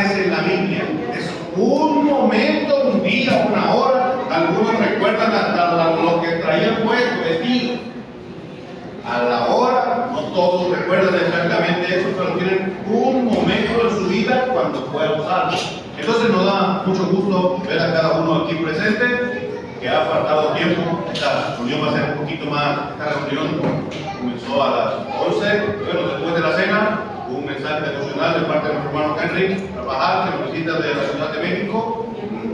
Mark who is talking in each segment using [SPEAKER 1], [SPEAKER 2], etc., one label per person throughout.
[SPEAKER 1] aparece en la Biblia. Es un momento, un día, una hora. Algunos recuerdan hasta lo que traían puesto, vestido. A la hora, no todos recuerdan exactamente eso, pero tienen un momento en su vida cuando fueron salvos. Entonces nos da mucho gusto ver a cada uno aquí presente, que ha faltado tiempo. Esta reunión va a ser un poquito más. Esta reunión comenzó a las 11, bueno, después de la cena, hubo un mensaje devocional de parte de nuestro hermano Henry Carvajal, que nos visita de la Ciudad de México,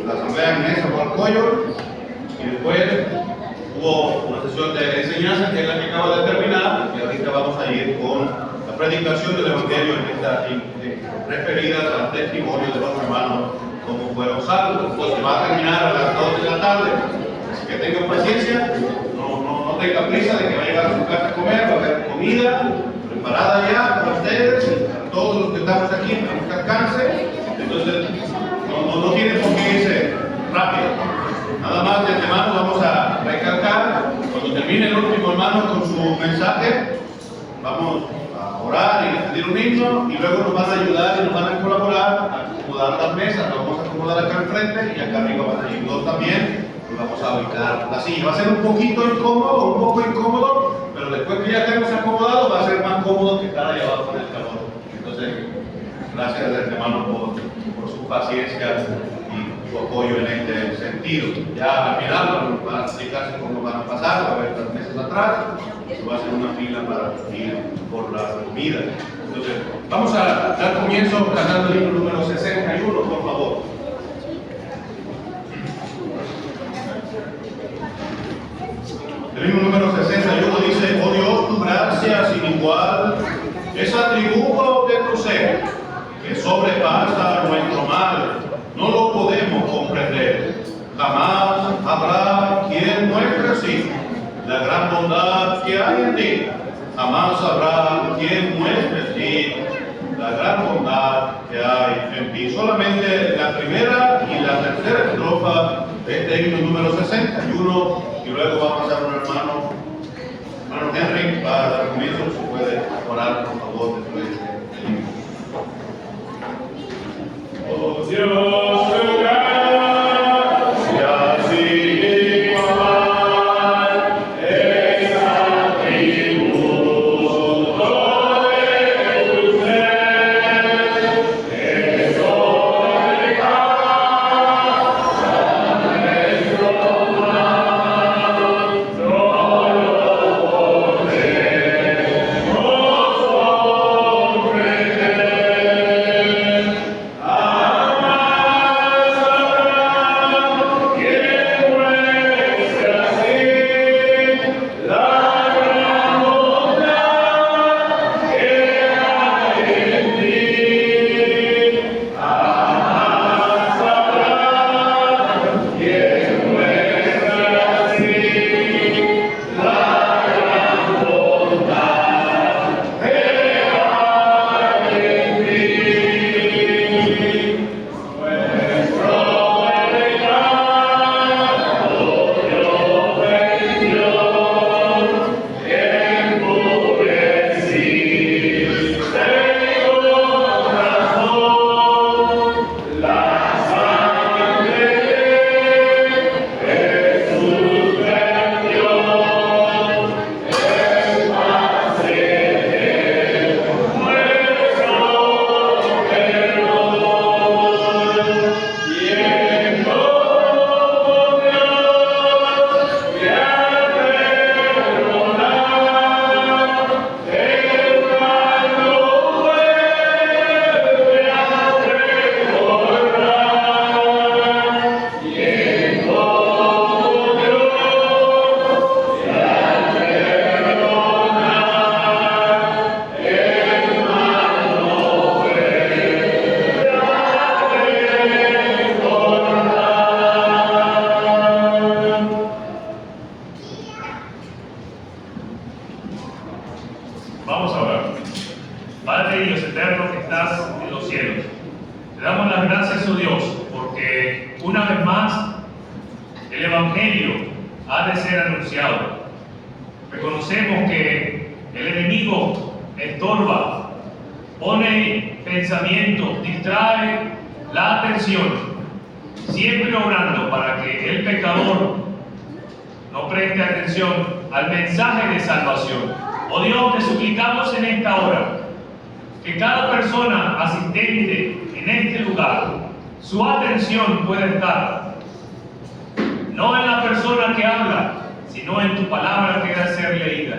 [SPEAKER 1] la asamblea en Mesa Gualcoyo, y después hubo una sesión de enseñanza que es la que acaba de terminar, y ahorita vamos a ir con la predicación del Evangelio en esta referida al testimonio de los hermanos como fueron salvos. Pues se va a terminar a las 2 de la tarde, así que tengan paciencia, no tengan prisa de que va a llegar a su casa a comer, va a haber comida preparada ya para ustedes, para todos los que estamos aquí, para que alcance. Entonces no tienen por qué irse rápido. Nada más de antemano vamos a recalcar, cuando termine el último hermano con su mensaje, vamos a orar y a pedir un himno, y luego nos van a ayudar y nos van a colaborar a acomodar las mesas. Las vamos a acomodar acá enfrente, y acá arriba van a ir dos también, y vamos a ubicar la silla. Va a ser un poquito incómodo, un poco incómodo, pero después que ya estemos acomodados va a ser más cómodo que estar allá abajo en el calor. Entonces, gracias de antemano por su paciencia y su apoyo en este sentido. Ya al final van a explicarse cómo van a pasar, va a haber las mesas atrás, y va a ser una fila para ir por la comida. Entonces, vamos a dar comienzo cantando el himno número 61, por favor. El himno número 61 dice: oh Dios, tu gracia sin igual es atributo de tu ser, que sobrepasa nuestro mal, no lo podemos comprender. Jamás habrá quien muestre así la gran bondad que hay en ti. Jamás habrá quien muestre así la gran bondad que hay en ti. Solamente la primera y la tercera estrofa de este himno número 61, y luego va a pasar un hermano Henry para dar comienzo. Se puede orar, por favor, después del himno. Oh Dios, tu gracia sin igual es atributo de tu ser, que sobrepasa nuestro mal, no lo podemos comprender.
[SPEAKER 2] Vamos a orar. Padre Dios eterno que estás en los cielos, te damos las gracias, oh Dios, porque una vez más el Evangelio ha de ser anunciado. Reconocemos que el enemigo estorba, pone pensamiento distrae la atención, siempre orando para que el pecador no preste atención al mensaje de salvación. Oh Dios, te suplicamos en esta hora que cada persona asistente en este lugar, su atención pueda estar no en la persona que habla, sino en tu palabra que debe ser leída.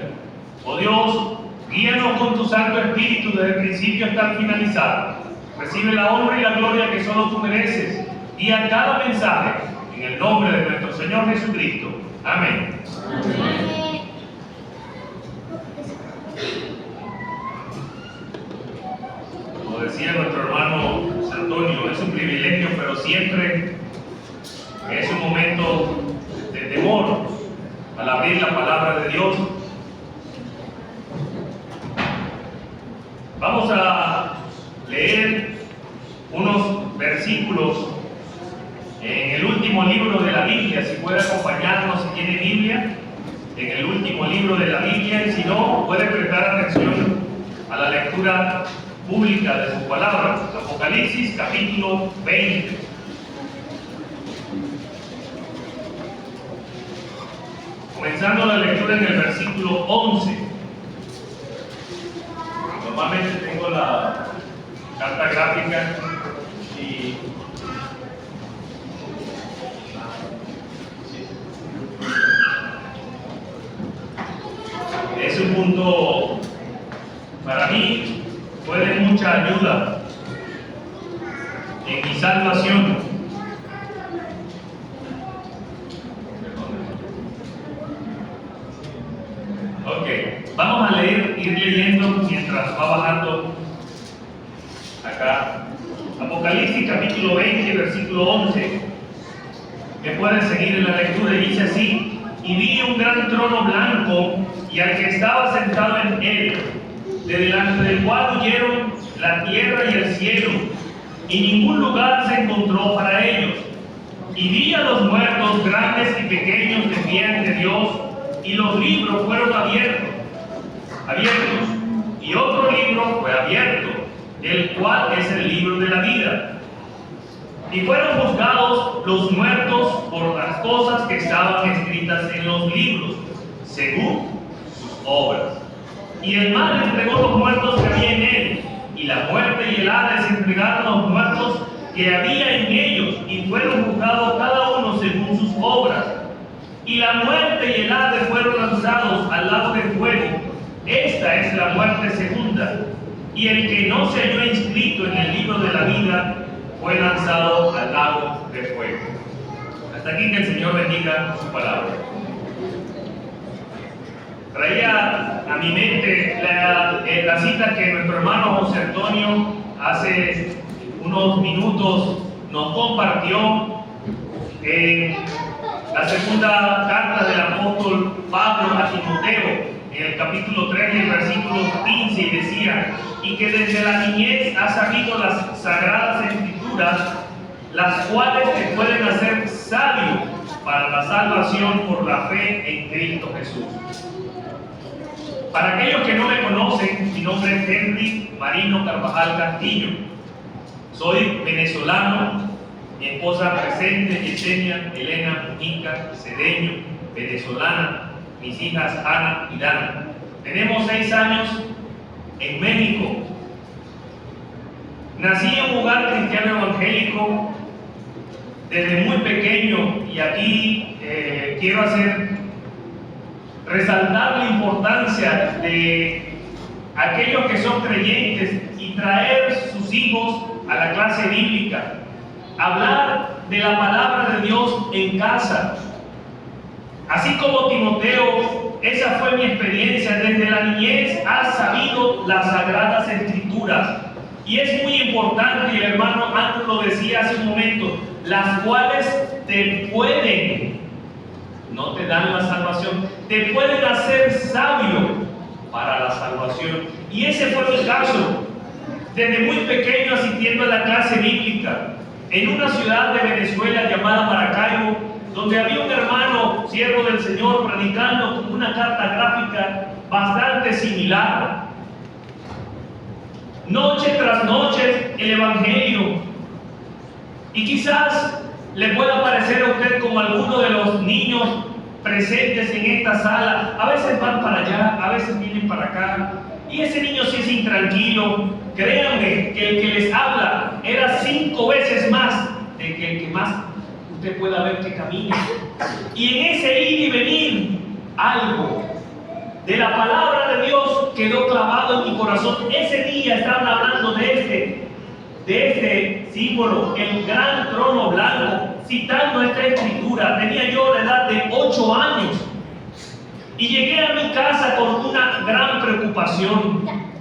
[SPEAKER 2] Oh Dios, guíanos con tu Santo Espíritu desde el principio hasta el finalizar. Recibe la honra y la gloria que solo tú mereces. Guía cada mensaje en el nombre de nuestro Señor Jesucristo. Amén.
[SPEAKER 3] Amén.
[SPEAKER 2] Como decía nuestro hermano Antonio, es un privilegio, pero siempre es un momento de temor al abrir la palabra de Dios. Vamos a leer unos versículos en el último libro de la Biblia. Si puede acompañarnos, si tiene Biblia, en el último libro de la Biblia, y si no, puede prestar atención a la lectura pública de su palabra. Apocalipsis capítulo 20. Comenzando la lectura en el versículo 11. Normalmente tengo la carta gráfica y es un punto, para mí, fue de mucha ayuda en mi salvación. Ok, vamos a ir leyendo mientras va bajando acá. Apocalipsis capítulo 20, versículo 11. Me pueden seguir en la lectura y dice así: y vi un gran trono blanco y al que estaba sentado en él, de delante del cual huyeron la tierra y el cielo, y ningún lugar se encontró para ellos. Y vi a los muertos, grandes y pequeños, de pie ante Dios, y los libros fueron abiertos, y otro libro fue abierto, el cual es el libro de la vida. Y fueron juzgados los muertos por las cosas que estaban escritas en los libros, según sus obras. Y el mal entregó los muertos que había en él, y la muerte y el Hades entregaron los muertos que había en ellos, y fueron juzgados cada uno según sus obras. Y la muerte y el Hades fueron lanzados al lago de fuego. Esta es la muerte segunda. Y el que no se halló inscrito en el libro de la vida fue lanzado al lago de fuego. Hasta aquí, que el Señor bendiga su palabra. Traía a mi mente la cita que nuestro hermano José Antonio hace unos minutos nos compartió en la segunda carta del apóstol Pablo a Timoteo, en el capítulo 3 y el versículo 15, y decía: y que desde la niñez has sabido las sagradas escrituras, las cuales te pueden hacer sabio para la salvación por la fe en Cristo Jesús. Para aquellos que no me conocen, mi nombre es Henry Marino Carvajal Castillo. Soy venezolano, mi esposa presente, Yesenia Elena Mujica Cedeño, venezolana, mis hijas Ana y Dana. Tenemos 6 años en México. Nací en un hogar cristiano evangélico desde muy pequeño, y aquí quiero resaltar la importancia de aquellos que son creyentes y traer sus hijos a la clase bíblica, hablar de la palabra de Dios en casa. Así como Timoteo, esa fue mi experiencia. Desde la niñez has sabido las sagradas escrituras, y es muy importante, y el hermano Andrew lo decía hace un momento, las cuales te pueden, no te dan la salvación, te pueden hacer sabio para la salvación. Y ese fue mi caso, desde muy pequeño asistiendo a la clase bíblica en una ciudad de Venezuela llamada Maracaibo, donde había un hermano siervo del Señor predicando con una carta gráfica bastante similar. noche tras noche el Evangelio. Y quizás le pueda parecer a usted como alguno de los niños presentes en esta sala. A veces van para allá, a veces vienen para acá. Y ese niño sí es intranquilo. Créanme que el que les habla era 5 veces más de que el que más usted pueda ver que camina. Y en ese ir y venir, algo de la palabra de Dios quedó clavado en mi corazón. Ese día estaban hablando de este símbolo, el gran trono blanco, citando esta escritura. Tenía yo la edad de 8 años. Y llegué a mi casa con una gran preocupación.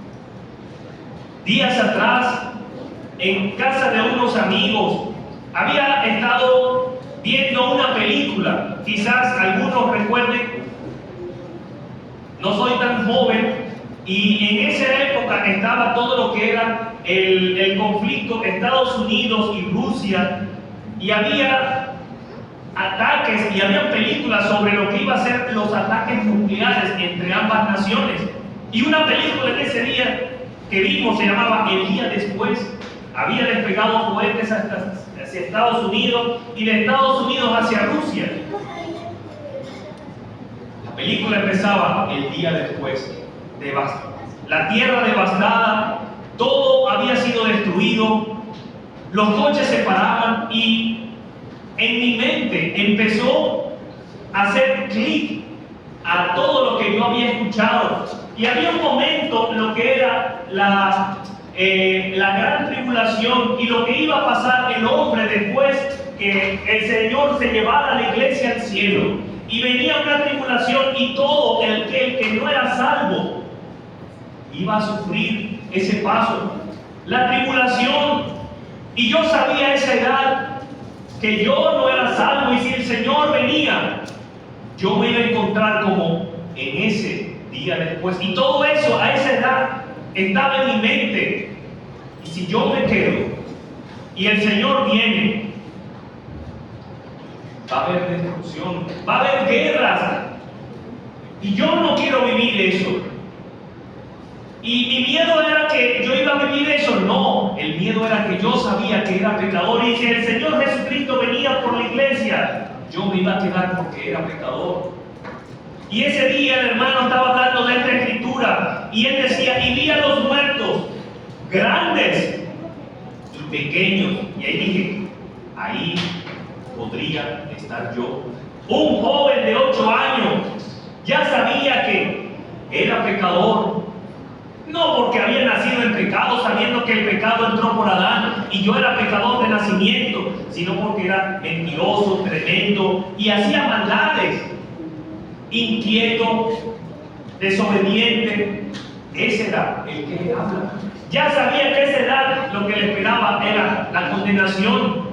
[SPEAKER 2] Días atrás, en casa de unos amigos, había estado viendo una película. Quizás algunos recuerden, no soy tan joven, y en esa época estaba todo lo que era el conflicto Estados Unidos y Rusia, y había ataques y había películas sobre lo que iba a ser los ataques nucleares entre ambas naciones. Y una película en ese día que vimos se llamaba El Día Después. Había despegado cohetes hacia Estados Unidos y de Estados Unidos hacia Rusia. La película empezaba El Día Después. La tierra devastada, todo había sido destruido, los coches se paraban y en mi mente empezó a hacer clic a todo lo que yo había escuchado. Y había un momento, lo que era la gran tribulación y lo que iba a pasar el hombre después que el Señor se llevara a la iglesia al cielo. Y venía una tribulación y todo el que no era salvo iba a sufrir ese paso. La tribulación. Y yo sabía a esa edad que yo no era salvo, y si el Señor venía, yo me iba a encontrar como en ese día después. Y todo eso a esa edad estaba en mi mente. Y si yo me quedo y el Señor viene, va a haber destrucción, va a haber guerras. Y yo no quiero vivir eso. Y mi miedo era que yo iba a vivir eso. No, el miedo era que yo sabía que era pecador, y si el Señor Jesucristo venía por la iglesia, yo me iba a quedar porque era pecador. Y ese día el hermano estaba hablando de esta escritura y él decía, y vi a los muertos, grandes y pequeños. Y ahí dije, ahí podría estar yo. Un joven de 8 años, ya sabía que era pecador. No porque había nacido en pecado, sabiendo que el pecado entró por Adán y yo era pecador de nacimiento, sino porque era mentiroso, tremendo y hacía maldades, inquieto, desobediente. Ese era el que le habla. Ya sabía que a esa edad lo que le esperaba era la condenación.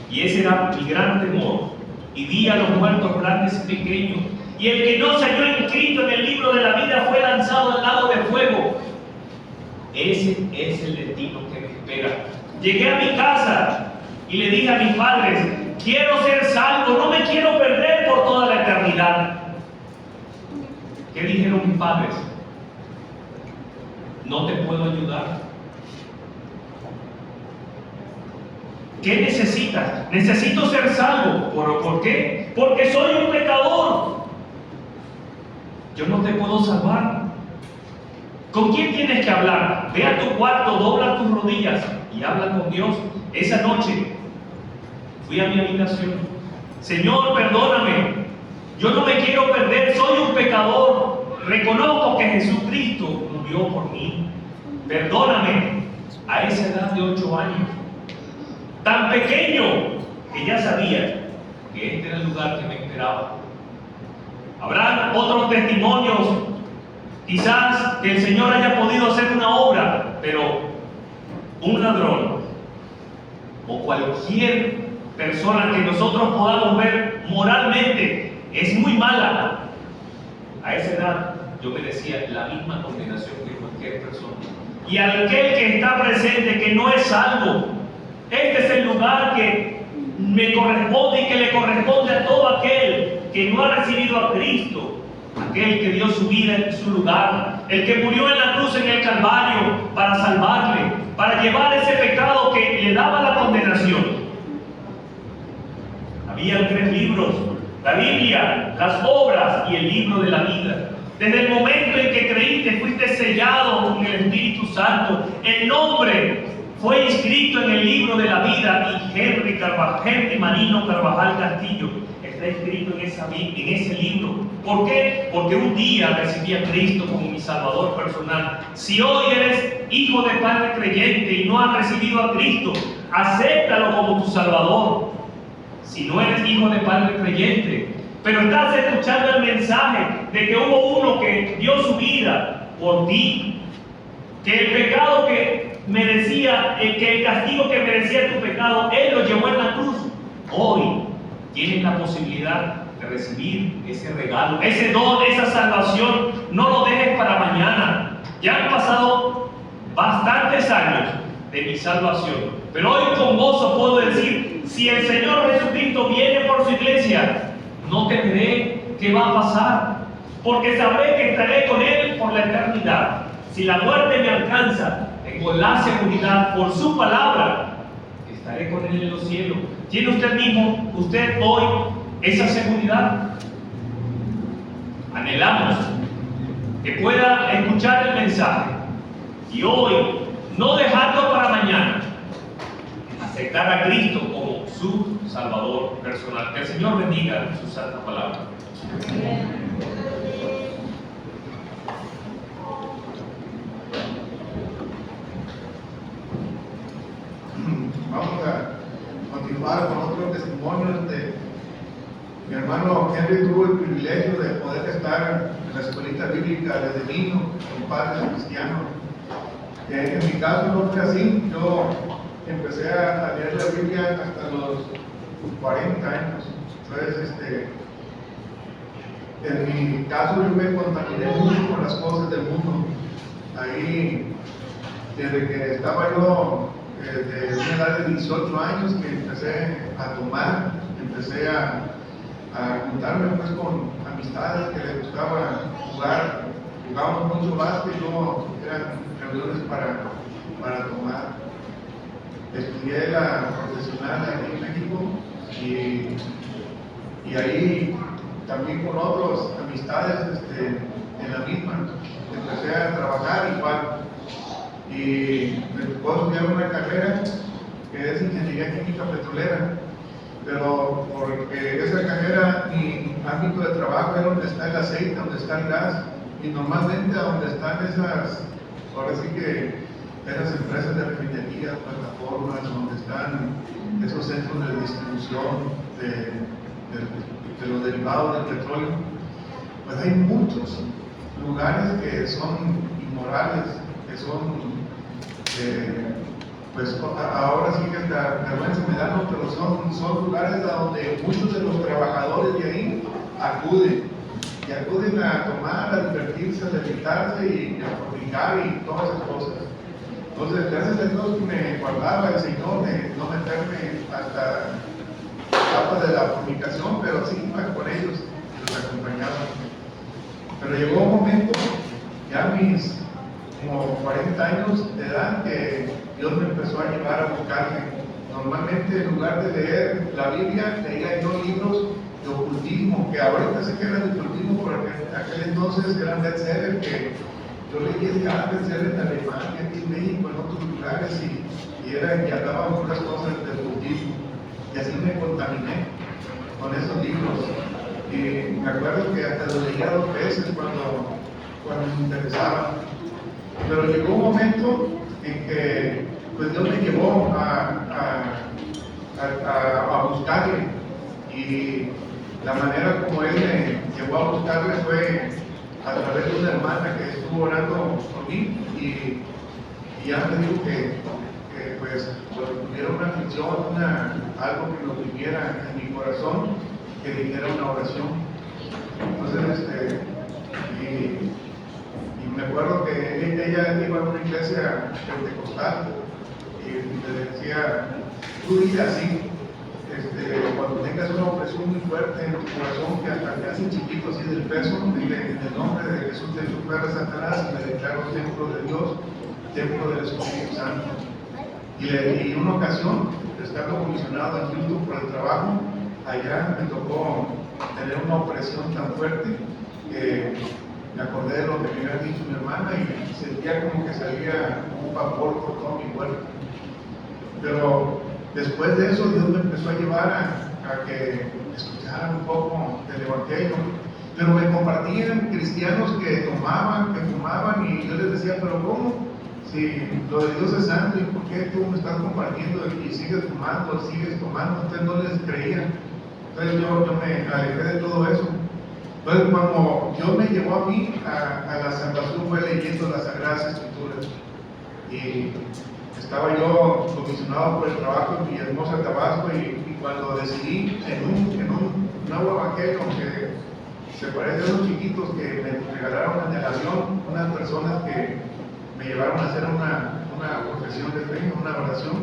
[SPEAKER 2] Y ese era mi gran temor. Y vi a los muertos grandes y pequeños. Y el que no se halló inscrito en el libro de la vida fue lanzado al lago de fuego. Ese es el destino que me espera. Llegué a mi casa y le dije a mis padres, quiero ser salvo, no me quiero perder por toda la eternidad. ¿Qué dijeron mis padres? No te puedo ayudar. ¿Qué necesitas? Necesito ser salvo. ¿Por qué? Porque soy un pecador. Yo no te puedo salvar. ¿Con quién tienes que hablar? Ve a tu cuarto, dobla tus rodillas y habla con Dios. Esa noche fui a mi habitación. Señor, perdóname. Yo no me quiero perder, soy un pecador. Reconozco que Jesucristo murió por mí. Perdóname. A esa edad de 8 años, tan pequeño, que ya sabía que este era el lugar que me esperaba. Habrán otros testimonios, quizás que el Señor haya podido hacer una obra, pero un ladrón o cualquier persona que nosotros podamos ver moralmente es muy mala. A esa edad yo merecía la misma condenación que cualquier persona. Y aquel que está presente, que no es salvo, este es el lugar que me corresponde y que le corresponde a todo aquel que no ha recibido a Cristo aquel que dio su vida en su lugar, el que murió en la cruz en el Calvario para salvarle, para llevar ese pecado que le daba la condenación. Había 3 libros: la Biblia, las obras y el libro de la vida. Desde el momento en que creíste, fuiste sellado con el Espíritu Santo. El nombre fue inscrito en el libro de la vida, y Henry Marino Carvajal Castillo está escrito en ese libro. ¿Por qué? Porque un día recibí a Cristo como mi Salvador personal. Si hoy eres hijo de padre creyente y no has recibido a Cristo, acéptalo como tu Salvador. Si no eres hijo de padre creyente, pero estás escuchando el mensaje de que hubo uno que dio su vida por ti, que el pecado que merecía, que el castigo que merecía tu pecado, Él lo llevó en la cruz. Hoy tienes la posibilidad de recibir ese regalo, ese don, esa salvación. No lo dejes para mañana. Ya han pasado bastantes años de mi salvación, pero hoy con gozo puedo decir: si el Señor Jesucristo viene por su iglesia, no temeré qué va a pasar, porque sabré que estaré con Él por la eternidad. Si la muerte me alcanza, tengo la seguridad por su palabra, que estaré con Él en los cielos. ¿Tiene usted hoy esa seguridad? Anhelamos que pueda escuchar el mensaje y hoy, no dejarlo para mañana, aceptar a Cristo como su Salvador personal. Que el Señor bendiga su santa palabra.
[SPEAKER 3] Vamos a continuar con otro testimonio. Mi hermano Henry tuvo el privilegio de poder estar en la escuelita bíblica desde niño, con padres cristianos. En mi caso no fue así. Yo empecé a leer la Biblia hasta los 40 años. Entonces, en mi caso yo me contaminé mucho con las cosas del mundo. Ahí, desde que estaba yo, de una edad de 18 años, que empecé a tomar, empecé a juntarme pues con amistades que les gustaba jugar. Jugábamos mucho básquet, eran reuniones para tomar. Estudié la profesional aquí en México y ahí también con otras amistades en la misma. Empecé a trabajar igual y me tocó estudiar una carrera que es Ingeniería Química Petrolera, pero porque esa carrera, mi ámbito de trabajo es donde está el aceite, donde está el gas, y normalmente donde están ahora sí que esas empresas de refinería, plataformas, donde están esos centros de distribución de los derivados del petróleo, pues hay muchos lugares que son inmorales, que son, pues ahora sí que hasta vergüenza me da, pero son lugares a donde muchos de los trabajadores de ahí acuden a tomar, a divertirse, a deleitarse y a fornicar y todas esas cosas. Entonces, gracias a Dios que me guardaba el Señor de no meterme hasta la etapa de la fornicación, pero sí iba con ellos, los acompañaba. Pero llegó un momento, ya mis como 40 años de edad, que Dios me empezó a llevar a buscarme. Normalmente, en lugar de leer la Biblia, leía yo libros de ocultismo, que ahorita sé que eran de ocultismo, pero en aquel entonces eran bestsellers que yo leía cada bestseller en Alemania, aquí en México, en otros lugares, y hablaban muchas cosas del ocultismo. Y así me contaminé con esos libros. Y me acuerdo que hasta los leía 2 veces cuando me interesaba. Pero llegó un momento en que pues Dios me llevó a buscarle, y la manera como Él me llevó a buscarle fue a través de una hermana que estuvo orando por mí, y ya me dijo que pues cuando tuviera una aflicción, algo que lo tuviera en mi corazón, que dijera una oración. Entonces, y me acuerdo que ella iba a una iglesia pentecostal y me decía: tú dices así, cuando tengas una opresión muy fuerte en tu corazón que hasta te hace chiquito así del peso. Dile, en el nombre de Jesús te echo fuera Satanás y me declaro templo de Dios, templo del Espíritu Santo. Y en una ocasión, estando comisionado en Houston por el trabajo, allá me tocó tener una opresión tan fuerte que me acordé de lo que me había dicho mi hermana y sentía como que salía un vapor por todo mi cuerpo. Pero después de eso, Dios me empezó a llevar a que escucharan un poco del Evangelio. Pero me compartían cristianos que tomaban, que fumaban, y yo les decía, pero ¿cómo? Si lo de Dios es santo, ¿y por qué tú me estás compartiendo y sigues fumando, sigues tomando? Ustedes no les creían. Entonces yo me alejé de todo eso. Entonces cuando Dios me llevó a mí a la salvación fue leyendo las Sagradas Escrituras. Y estaba yo comisionado por el trabajo en Villahermosa, Tabasco, y cuando decidí en un nuevo evangelio que se parece a unos chiquitos que me regalaron en el avión, unas personas que me llevaron a hacer una profesión de fe, una oración,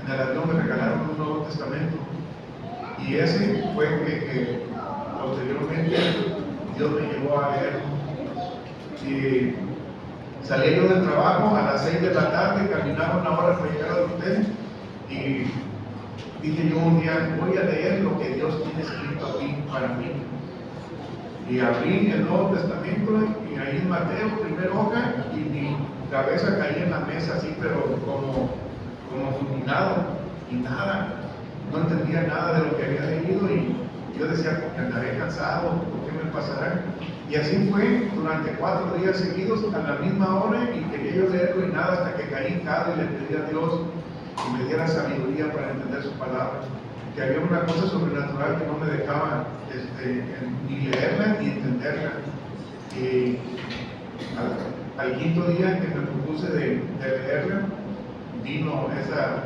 [SPEAKER 3] en el avión me regalaron un Nuevo Testamento. Y ese fue que posteriormente Dios me llevó a leer. Y salí yo del trabajo a las 6 de la tarde, caminaba una hora para llegar al hotel y dije yo un día, voy a leer lo que Dios tiene escrito aquí para mí. Y abrí el Nuevo Testamento y ahí en Mateo, primer hoja, y mi cabeza caía en la mesa así, pero como fulminado, y nada, no entendía nada de lo que había leído y yo decía, andaré cansado, ¿por qué me pasará? Y así fue durante 4 días seguidos a la misma hora y quería yo leerlo y nada, hasta que caí hincado y le pedí a Dios que me diera sabiduría para entender su palabra. Que había una cosa sobrenatural que no me dejaba ni leerla ni entenderla. Y al quinto día que me propuse de leerla, vino esa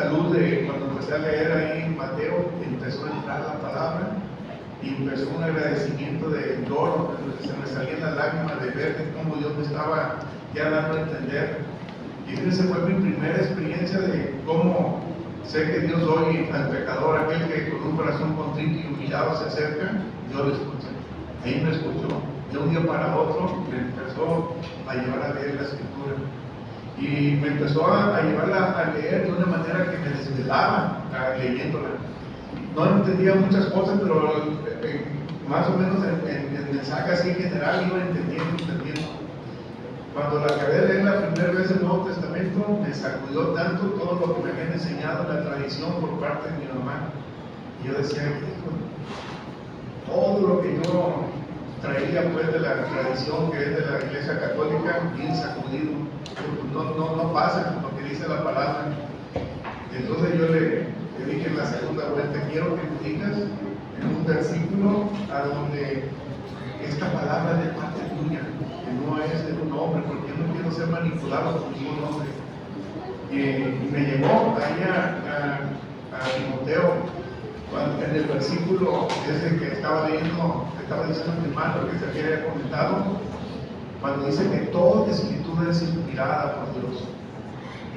[SPEAKER 3] luz de cuando empecé a leer ahí en Mateo, empezó a entrar la palabra y empezó un agradecimiento de lloro, se me salían las lágrimas de ver cómo Dios me estaba ya dando a entender. Y esa fue mi primera experiencia de cómo sé que Dios oye al pecador, aquel que con un corazón contrito y humillado se acerca, Dios lo escucha. Ahí me escuchó. De un día para otro me empezó a llevar a leer la Escritura. Y me empezó a llevarla a leer de una manera que me desvelaba leyéndola. No entendía muchas cosas, pero más o menos el mensaje así general iba entendiendo. Cuando la acabé de leer la primera vez el Nuevo Testamento, me sacudió tanto todo lo que me habían enseñado en la tradición por parte de mi mamá. Y yo decía, todo lo que yo traía pues de la tradición que es de la Iglesia Católica, bien sacudido. No pasa con lo que dice la palabra. Entonces yo le dije en la segunda vuelta, quiero que me digas en un versículo a donde esta palabra es de parte tuya, que no es de un hombre, porque yo no quiero ser manipulado por ningún hombre. Y me llevó ahí a Timoteo, en el versículo ese que estaba leyendo, que estaba diciendo mi hermano, que se había comentado, cuando dice que toda escritura es inspirada por Dios.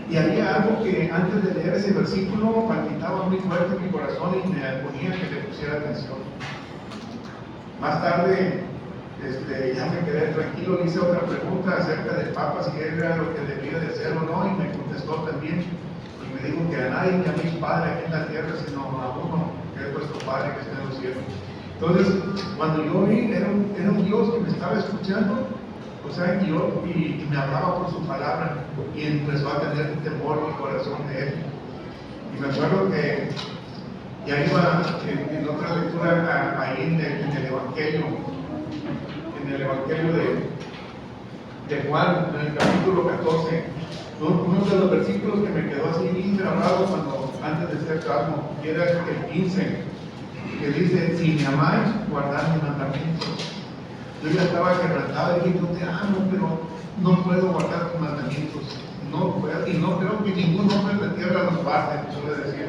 [SPEAKER 3] Y había algo que antes de leer ese versículo palpitaba muy fuerte en mi corazón y me ponía que le pusiera atención. Más tarde, ya me quedé tranquilo, le hice otra pregunta acerca del Papa, si era lo que debía de ser o no, y me contestó también, y me dijo que a nadie llaméis Padre aquí en la tierra, sino a uno, que es vuestro Padre que está en los cielos. Entonces, cuando yo vi, era un Dios que me estaba escuchando, o sea, y me hablaba por su palabra, y empezó a tener temor mi corazón de él. Y me acuerdo que ya iba en otra lectura ahí en el Evangelio, de Juan, en el capítulo 14, uno de los versículos que me quedó así bien grabado antes de ser salmo, que era el 15, que dice, si me amáis, guardad mis mandamientos. Yo ya estaba quebrantado y dije, yo te amo, pero no puedo guardar tus mandamientos. No puedo, y no creo que ningún hombre de la tierra los guarde, yo le decía.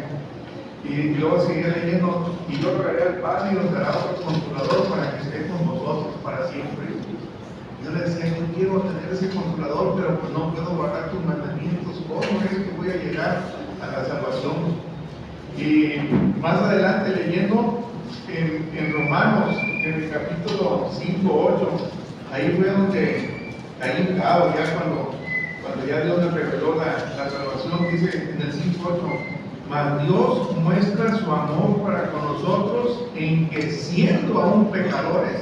[SPEAKER 3] Y luego seguía leyendo, y yo rogaré al Padre y os dará otro consolador para que esté con vosotros para siempre. Yo le decía, yo quiero tener ese consolador, pero pues no puedo guardar tus mandamientos. ¿Cómo es que voy a llegar a la salvación? Y más adelante leyendo en Romanos, en el capítulo 5, 8, ahí fue donde caí hincado ya cuando ya Dios me reveló la salvación. Dice en el 5, 8, mas Dios muestra su amor para con nosotros en que siendo aún pecadores,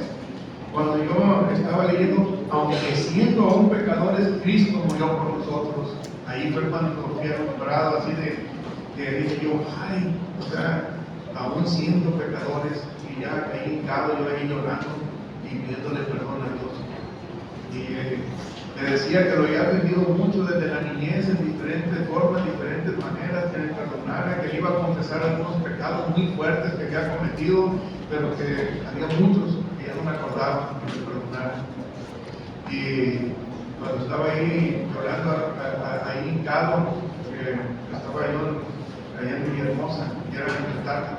[SPEAKER 3] cuando yo estaba leyendo, aunque siendo aún pecadores, Cristo murió por nosotros. Ahí fue cuando fui alumbrado así de dije yo, ay, o sea, aún siendo pecadores, y ya caí hincado yo ahí llorando y pidiéndole perdón a Dios. Y le decía que lo había aprendido mucho desde la niñez en diferentes formas, diferentes maneras, que me perdonara, que iba a confesar algunos pecados muy fuertes que había cometido, pero que había muchos que ya no me acordaba que me perdonara. Y cuando estaba ahí llorando, ahí hincado, estaba yo allá en Villahermosa, y era en la tarde,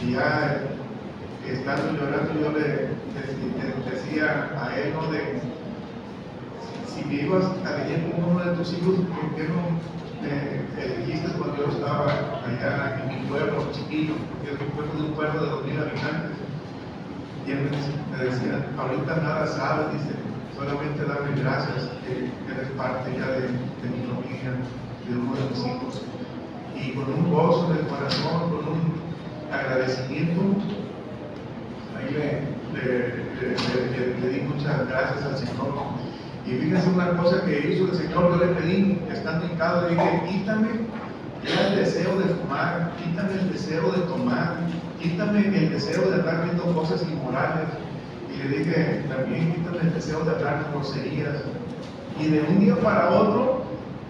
[SPEAKER 3] y ya estando llorando yo le decía a él, ¿no? Si me ibas a leer con uno de tus hijos, ¿por qué no me dijiste cuando yo estaba allá en mi pueblo chiquillo? Porque es un pueblo de 2,000 habitantes. Y él me decía, ahorita nada sabes, dice, solamente darle gracias que eres parte ya de mi familia, de uno de mis hijos. Y con un gozo en el corazón, con un agradecimiento, ahí le di muchas gracias al Señor. Y fíjense una cosa que hizo el Señor, yo le pedí, estando hincado, le dije, quítame ya el deseo de fumar, quítame el deseo de tomar, quítame el deseo de andar viendo cosas inmorales. Y le dije, también quítame el deseo de hablar groserías. Y de un día para otro,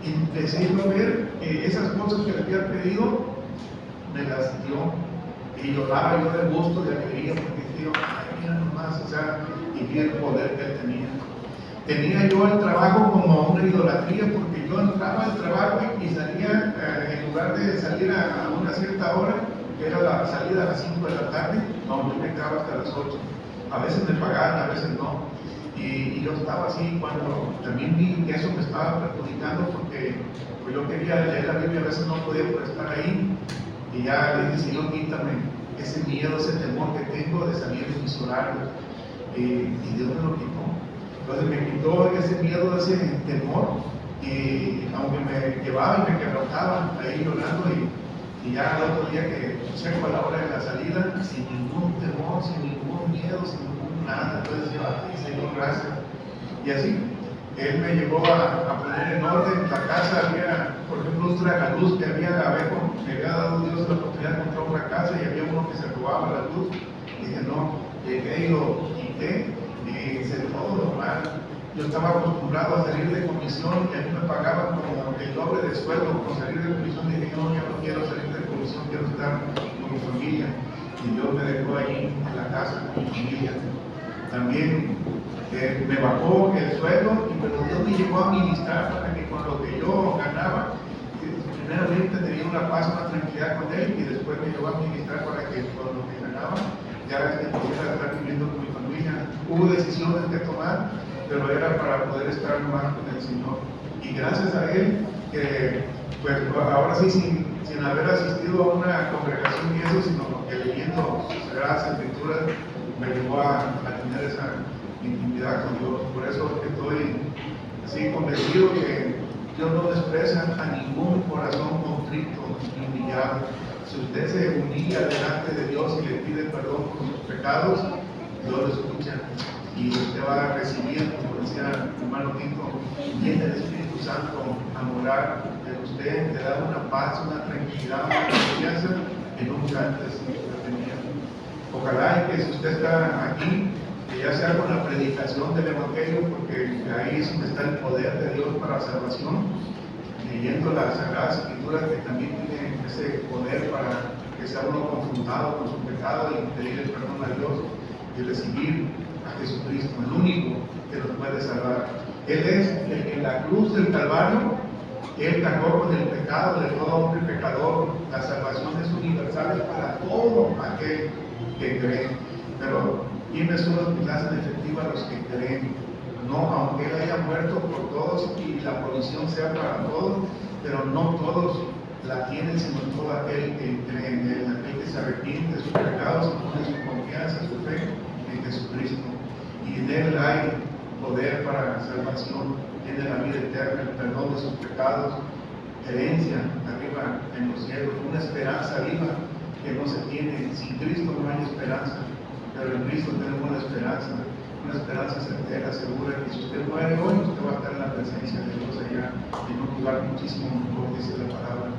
[SPEAKER 3] empecé a ver esas cosas que le había pedido, me las dio. Y lloraba yo de gusto, de alegría, porque digo, ay, mira nomás, o sea, y vi el poder que él tenía. Tenía yo el trabajo como una idolatría, porque yo entraba al trabajo y salía, en lugar de salir a una cierta hora, que era la salida a las 5 de la tarde, no, yo me quedaba hasta las 8. A veces me pagaban, a veces no. Y yo estaba así cuando también vi que eso me estaba perjudicando, porque pues yo quería leer la Biblia, a veces no podía por estar ahí. Y ya le dije, Señor, quítame ese miedo, ese temor que tengo de salir de mis horarios. Y Dios me lo quitó. Entonces me quitó ese miedo, ese temor, y aunque me llevaba y me quebrantaba ahí llorando, y ya el otro día que cerco a la hora de la salida, sin ningún temor, sin ningún miedo, sin ningún nada. Entonces yo, ay, Señor, gracias. Y así, Él me llevó a poner en orden la casa. Había, por ejemplo, un tragaluz que me había dado Dios la oportunidad de encontrar una casa, y había uno que se robaba la luz. Y dije, no, llegué y lo quité. Y se todo normal. Yo estaba acostumbrado a salir de comisión, y a mí me pagaban como el doble de sueldo por salir de comisión. Y dije, no, yo no quiero salir de comisión, quiero estar con mi familia. Y Dios me dejó ahí en la casa con mi familia. También me bajó el sueldo, pero Dios me llevó a ministrar para que con lo que yo ganaba, primeramente tenía una paz, una tranquilidad con Él, y después me llevó a ministrar para que con lo que ganaba ya pudiera estar viviendo con mi familia. Hubo decisiones que tomar, pero era para poder estar más con el Señor. Y gracias a Él, que pues ahora sí, sin haber asistido a una congregación y eso, sino que leyendo Sagradas Escrituras, me llevó a tener esa intimidad con Dios. Por eso estoy así convencido que Dios no desprecia a ningún corazón contrito ni humillado. Si usted se humilla delante de Dios y le pide perdón por sus pecados, Dios lo escucha y usted va a recibir, como decía el hermano Tito, viene el Espíritu Santo a morar en usted, le da una paz, una tranquilidad, una confianza que nunca antes tenía. Ojalá que si usted está aquí, que ya sea con la predicación del Evangelio, porque ahí es donde está el poder de Dios para la salvación, leyendo las Sagradas Escrituras, que también tienen ese poder para que sea uno confrontado con su pecado y pedir el perdón a Dios y recibir a Jesucristo, el único que nos puede salvar. Él es el que en la cruz del Calvario, Él cargó con el pecado de todo hombre pecador. La salvación es universal para todo aquel que cree. Pero ¿quiénes son los que la hacen efectiva? Los que creen. No, aunque Él haya muerto por todos y la provisión sea para todos, pero no todos la tiene sino todo aquel que cree en Él, aquel que se arrepiente de sus pecados y pone su confianza, su fe en Jesucristo. Y en Él hay poder para salvación, tiene la vida eterna, el perdón de sus pecados, herencia arriba en los cielos, una esperanza viva que no se tiene. Sin Cristo no hay esperanza, pero en Cristo tenemos una esperanza certera, segura, que si usted muere hoy, usted va a estar en la presencia de Dios allá, en un lugar muchísimo mejor, dice la palabra.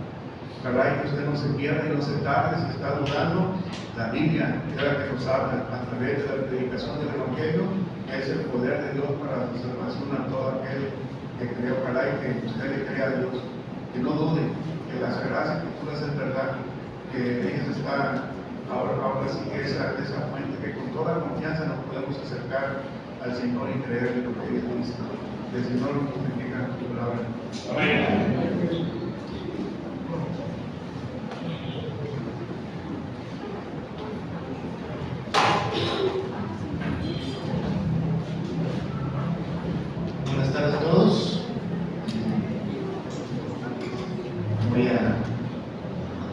[SPEAKER 3] Ojalá que usted no se pierda y no se tarde. Si está dudando, la Biblia es la que nos habla a través de la predicación del Evangelio, es el poder de Dios para su salvación a todo aquel que cree. Ojalá y que usted le crea a Dios, que no dude, que las Sagradas Escrituras es verdad, que ellas están ahora sí que esa fuente, que con toda confianza nos podemos acercar al Señor y creer lo que Él dice. Que el Señor nos bendiga su palabra.
[SPEAKER 2] Amén.
[SPEAKER 4] Buenas tardes a todos. Voy a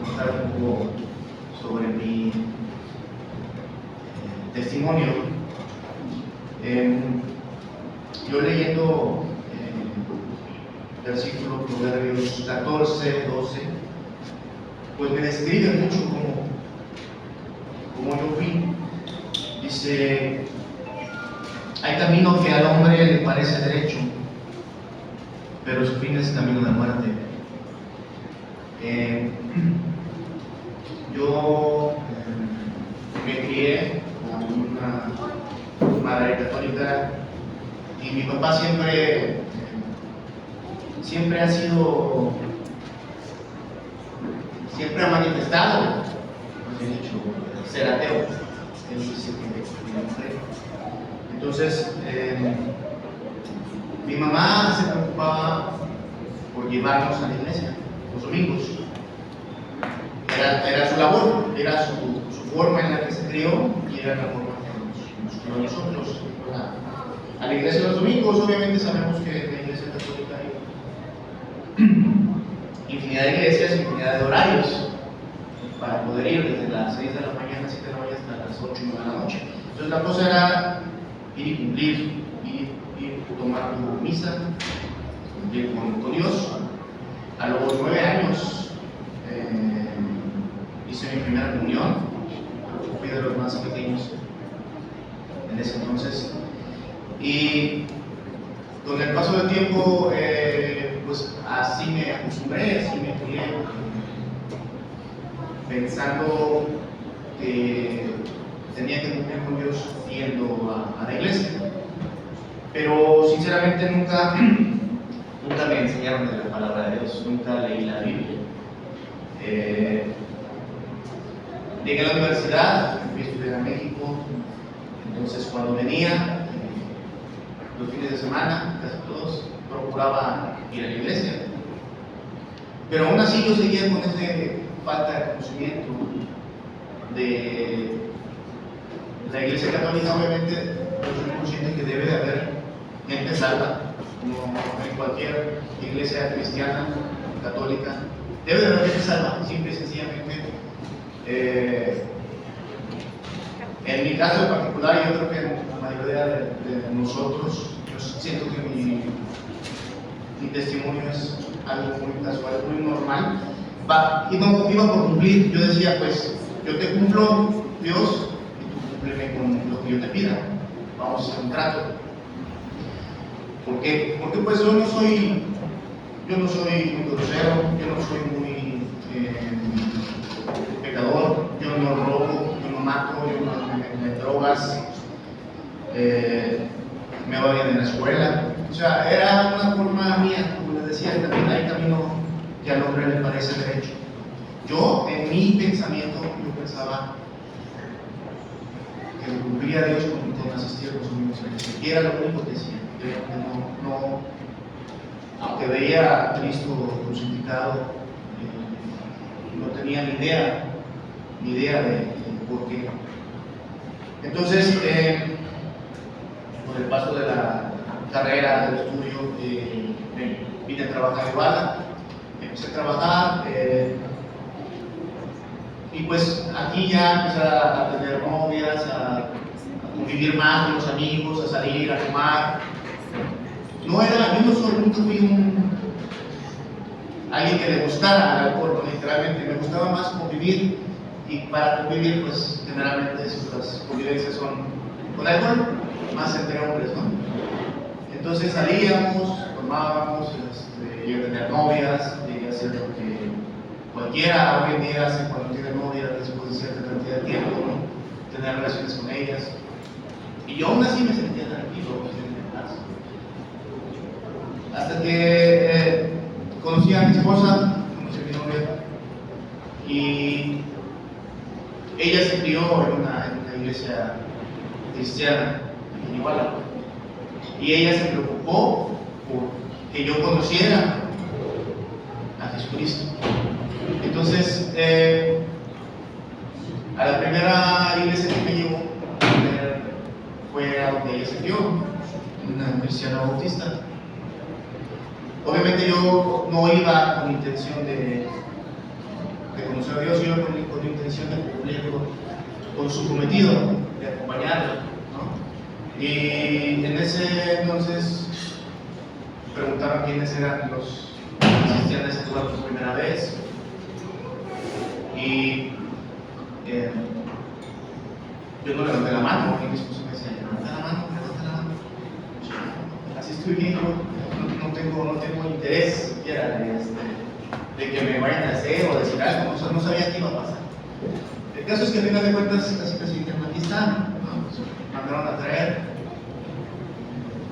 [SPEAKER 4] contar un poco sobre mi testimonio. Yo leyendo versículo Proverbios 14, 12, pues me describe mucho como yo fui. Dice: hay camino que al hombre le parece derecho, pero su fin es camino de muerte. Yo me crié con una madre católica y mi papá siempre ha sido, siempre ha manifestado, he dicho, ser ateo. Él dice que no cree. Entonces, mi mamá se preocupaba por llevarnos a la iglesia los domingos. Era su labor, era su forma en la que se crió y era la forma que nos crió nosotros. A la iglesia los domingos, obviamente sabemos que en la iglesia católica hay infinidad de iglesias, infinidad de horarios para poder ir desde las 6 de la mañana, 7 de la mañana hasta las 8 de la noche. Entonces la cosa era ir y cumplir, ir tomar tu misa, cumplir con Dios. A los 9 años hice mi primera comunión, fui de los más pequeños en ese entonces. Y con el paso del tiempo, pues así me acostumbré, así me crié, pensando que tenía que cumplir con Dios yendo a la iglesia. Pero sinceramente nunca me enseñaron de la palabra de Dios, nunca leí la Biblia. Llegué a la universidad, fui a estudiar a México. Entonces cuando venía los fines de semana, casi todos, procuraba ir a la iglesia. Pero aún así yo seguía con esa falta de conocimiento de la iglesia católica. Obviamente yo soy consciente que debe de haber gente salva, como en cualquier iglesia cristiana, católica, debe de haber gente salva, simple y sencillamente. En mi caso en particular, yo creo que la mayoría de nosotros, yo siento que mi testimonio es algo muy casual, muy normal. Iba por cumplir. Yo decía, pues, yo te cumplo, Dios, y tú cúmpleme con lo que yo te pida. Vamos a hacer un trato. ¿Por qué? Porque pues yo no soy muy grosero, yo no soy muy pecador, yo no robo, yo no mato, yo no me drogas, me va bien en la escuela. O sea, era una forma mía, como les decía, también hay camino que al hombre le parece derecho. Yo, en mi pensamiento, yo pensaba que cumplía a Dios con asistir a los domingos a la iglesia, y era lo único que decía. Aunque veía a Cristo crucificado, no tenía ni idea de por qué. Entonces, con el paso de la carrera, del estudio, me vine a trabajar en Guadalajara, empecé a trabajar y pues aquí ya empecé a tener novias, a convivir más con los amigos, a salir, a tomar. Yo nunca fui alguien que le gustara el alcohol, ¿no? Literalmente, me gustaba más convivir, y para convivir, pues generalmente las convivencias son con alcohol, más entre hombres, ¿no? Entonces salíamos, tomábamos, llegué a tener novias, llegué a hacer lo que cualquiera hoy en día hace cuando tiene novia después de cierta cantidad de tiempo, ¿no? Tener relaciones con ellas. Y yo aún así me sentía tranquilo, me sentía en paz. Hasta que conocí a mi esposa, conocí a mi novia, y ella se crió en una iglesia cristiana en Iguala, y ella se preocupó por que yo conociera a Jesucristo. Entonces, a la primera iglesia que me llevó fue a donde ella se crió, una cristiana bautista. Obviamente yo no iba con intención de conocer a Dios, yo iba con intención de cumplir con su cometido, de acompañarla, ¿no? Y en ese entonces preguntaron quiénes eran los que asistían a ese lugar por primera vez. Y yo no levanté la mano, y mi esposo me decía, levanta la mano. Así estoy bien, no tengo interés siquiera de que me vayan a hacer o decir algo, no sabía qué iba a pasar. El caso es que al final de cuentas, casi dijeron, aquí están, ¿no? Pues, me mandaron a traer,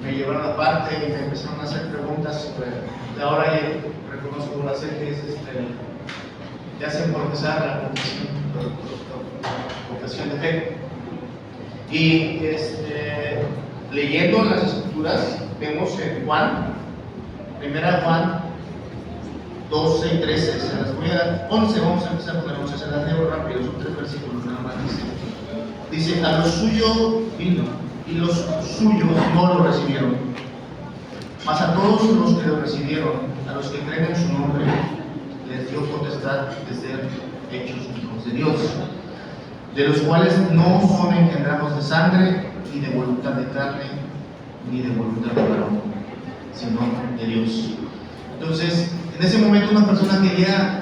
[SPEAKER 4] me llevaron aparte y me empezaron a hacer preguntas sobre, ahora reconozco una serie que es te hacen profesar la confesión de fe. Y leyendo las escrituras, vemos en Juan, 1 Juan 12 y 13, se las voy a dar 11, vamos a empezar con el 11, se las leo rápido, son 3 versículos nada más. Dice, a lo suyo vino, y los suyos no lo recibieron, mas a todos los que lo recibieron, a los que creen en su nombre, les dio potestad de ser hechos hijos de Dios, de los cuales no son engendrados de sangre, ni de voluntad de carne, ni de voluntad de varón, sino de Dios. Entonces, en ese momento una persona quería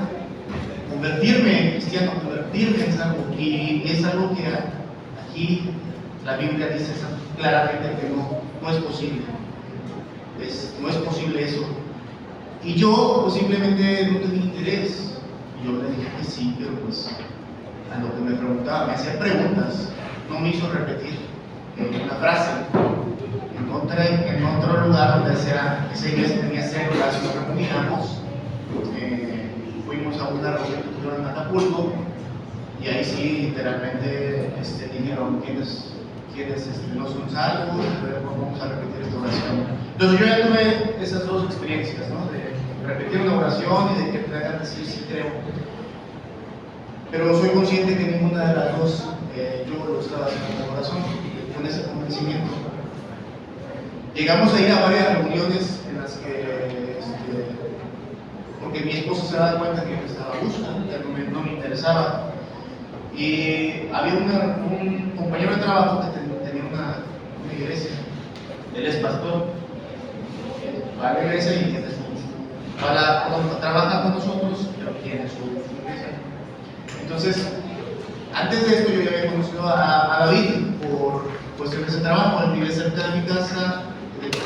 [SPEAKER 4] convertirme en cristiano, convertirme en salvo, y es algo que aquí la Biblia dice claramente que no es posible. No es posible eso. Y yo pues, simplemente no tenía interés. Yo le dije que sí, pero pues a lo que me preguntaba, me hacía preguntas, no me hizo repetir una frase. Encontré en otro lugar donde esa iglesia tenía células, nos reuníamos, fuimos a una reunión que tuvieron en Acapulco, y ahí sí literalmente dijeron quiénes no son salvos, vamos a repetir esta oración. Entonces yo ya tuve esas dos experiencias, ¿no? De repetir una oración y de que te hagan decir sí creo. Pero soy consciente que ninguna de las dos yo lo estaba haciendo con el corazón, con ese convencimiento. Llegamos a ir a varias reuniones en las que, porque mi esposa se daba cuenta que me estaba buscando, que no me interesaba. Y había un compañero de trabajo que tenía una iglesia, él es pastor, va a la iglesia y tiene trabaja con nosotros, pero tiene su iglesia. Entonces, antes de esto yo ya había conocido a David por cuestiones de trabajo. Él vive cerca de mi casa, de hecho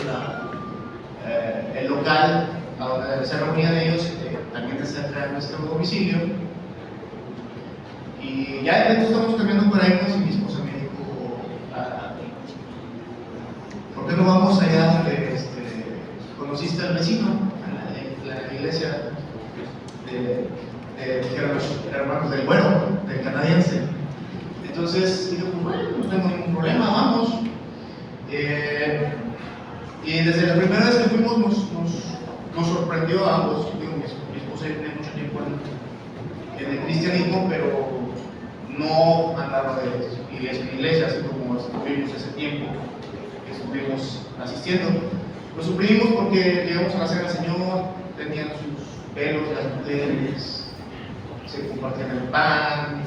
[SPEAKER 4] el local a donde se reunían ellos también está cerca de nuestro domicilio. Y ya de repente estamos caminando por ahí, y mi esposa me dijo, ¿por qué no vamos allá donde conociste al vecino, en la iglesia de los hermanos del Güero, del canadiense? Entonces digo, pues bueno, no tengo ningún problema, vamos. Y desde la primera vez que fuimos nos sorprendió a ambos. Digo, mi esposa tiene mucho tiempo en el cristianismo, pero no andaba de iglesia en iglesia, así como estuvimos ese tiempo que estuvimos asistiendo. Lo suprimimos porque llegamos a la cena del Señor, tenían velos las mujeres, se compartían el pan,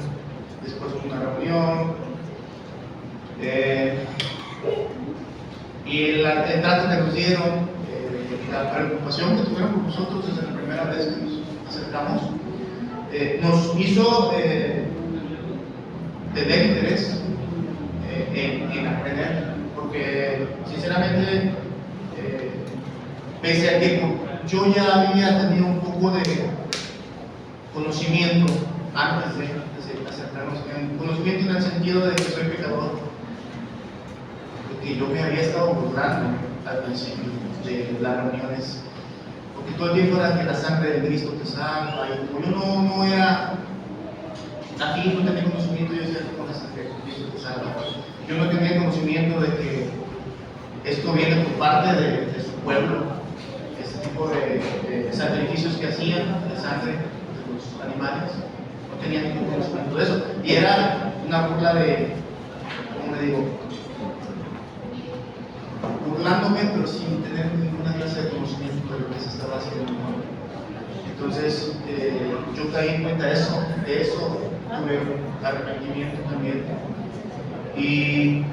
[SPEAKER 4] después hubo una reunión, y el trato que nos dieron, la preocupación que tuvieron por nosotros desde la primera vez que nos acercamos, nos hizo tener interés en aprender, porque sinceramente, pese a que yo ya había tenido un poco de conocimiento antes de acercarnos, conocimiento en el sentido de que soy pecador, porque yo me había estado burlando al principio de las reuniones, porque todo el tiempo era que la sangre de Cristo te salva, y como yo no era aquí, no tenía conocimiento, yo decía como la sangre de Cristo te salva. Yo no tenía conocimiento de que esto viene por parte de su pueblo, este tipo de sacrificios que hacían, de sangre de los animales, no tenía ningún conocimiento de eso, y era una burla de, ¿cómo le digo? Burlándome, pero sin tener ninguna clase de conocimiento de lo que se estaba haciendo. Entonces, yo caí en cuenta de eso tuve arrepentimiento también. Y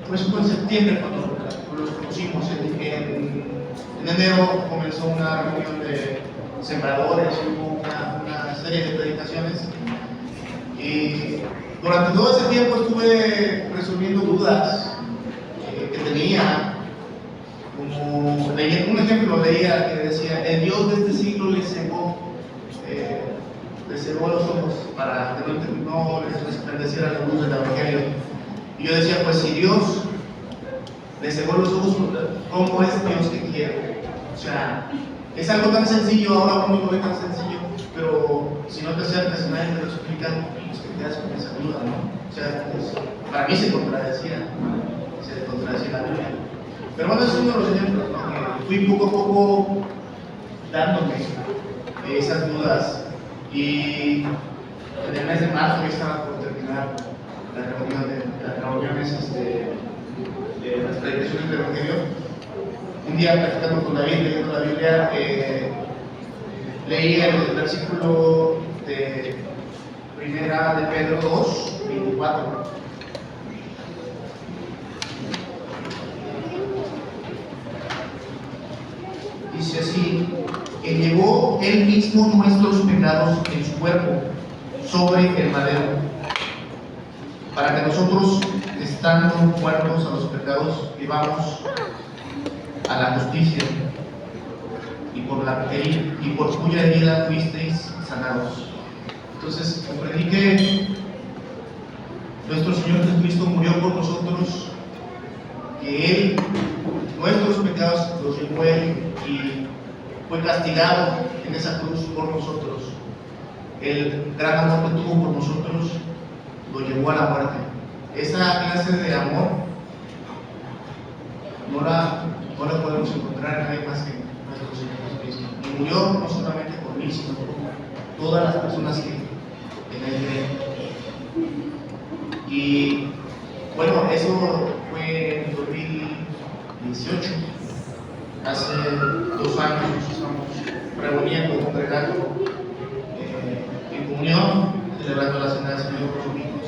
[SPEAKER 4] pues fue en septiembre cuando los conocimos. En enero comenzó una reunión de sembradores, hubo una serie de predicaciones. Y durante todo ese tiempo estuve resolviendo dudas que tenía, como leía, un ejemplo leía que decía: el Dios de este siglo le cegó los ojos para que no les resplandeciera la luz del Evangelio. Y yo decía, pues si Dios le cegó los ojos, ¿cómo es Dios que quiere? O sea, es algo tan sencillo, ahora uno lo ve tan sencillo, pero si no te acercas y nadie te lo explica, pues que te das con esa duda, ¿no? O sea, pues, para mí se contradecía la Biblia. Pero bueno, es uno de los ejemplos, ¿no? Que fui poco a poco dándome esas dudas, y en el mes de marzo yo estaba por terminar las reuniones de las predicaciones del Evangelio. Un día platicando con David, leyendo la Biblia, leí el versículo de primera de Pedro 2, 24. Dice así: que llevó él mismo nuestros pecados en su cuerpo sobre el madero, para que nosotros, estando muertos a los pecados, vivamos a la justicia, y por cuya herida fuisteis sanados. Entonces comprendí que nuestro Señor Jesucristo murió por nosotros, que Él nuestros pecados los llevó Él y fue castigado en esa cruz por nosotros. El gran amor que tuvo por nosotros lo llevó a la muerte. Esa clase de amor no la podemos encontrar en nadie más que nuestro Señor Jesucristo. Y murió no solamente por mí, sino por todas las personas que en Él creen. Y bueno, eso fue en 2018. Hace 2 años nos estamos reuniendo, congregando en comunión, celebrando la Cena del Señor con los hijos.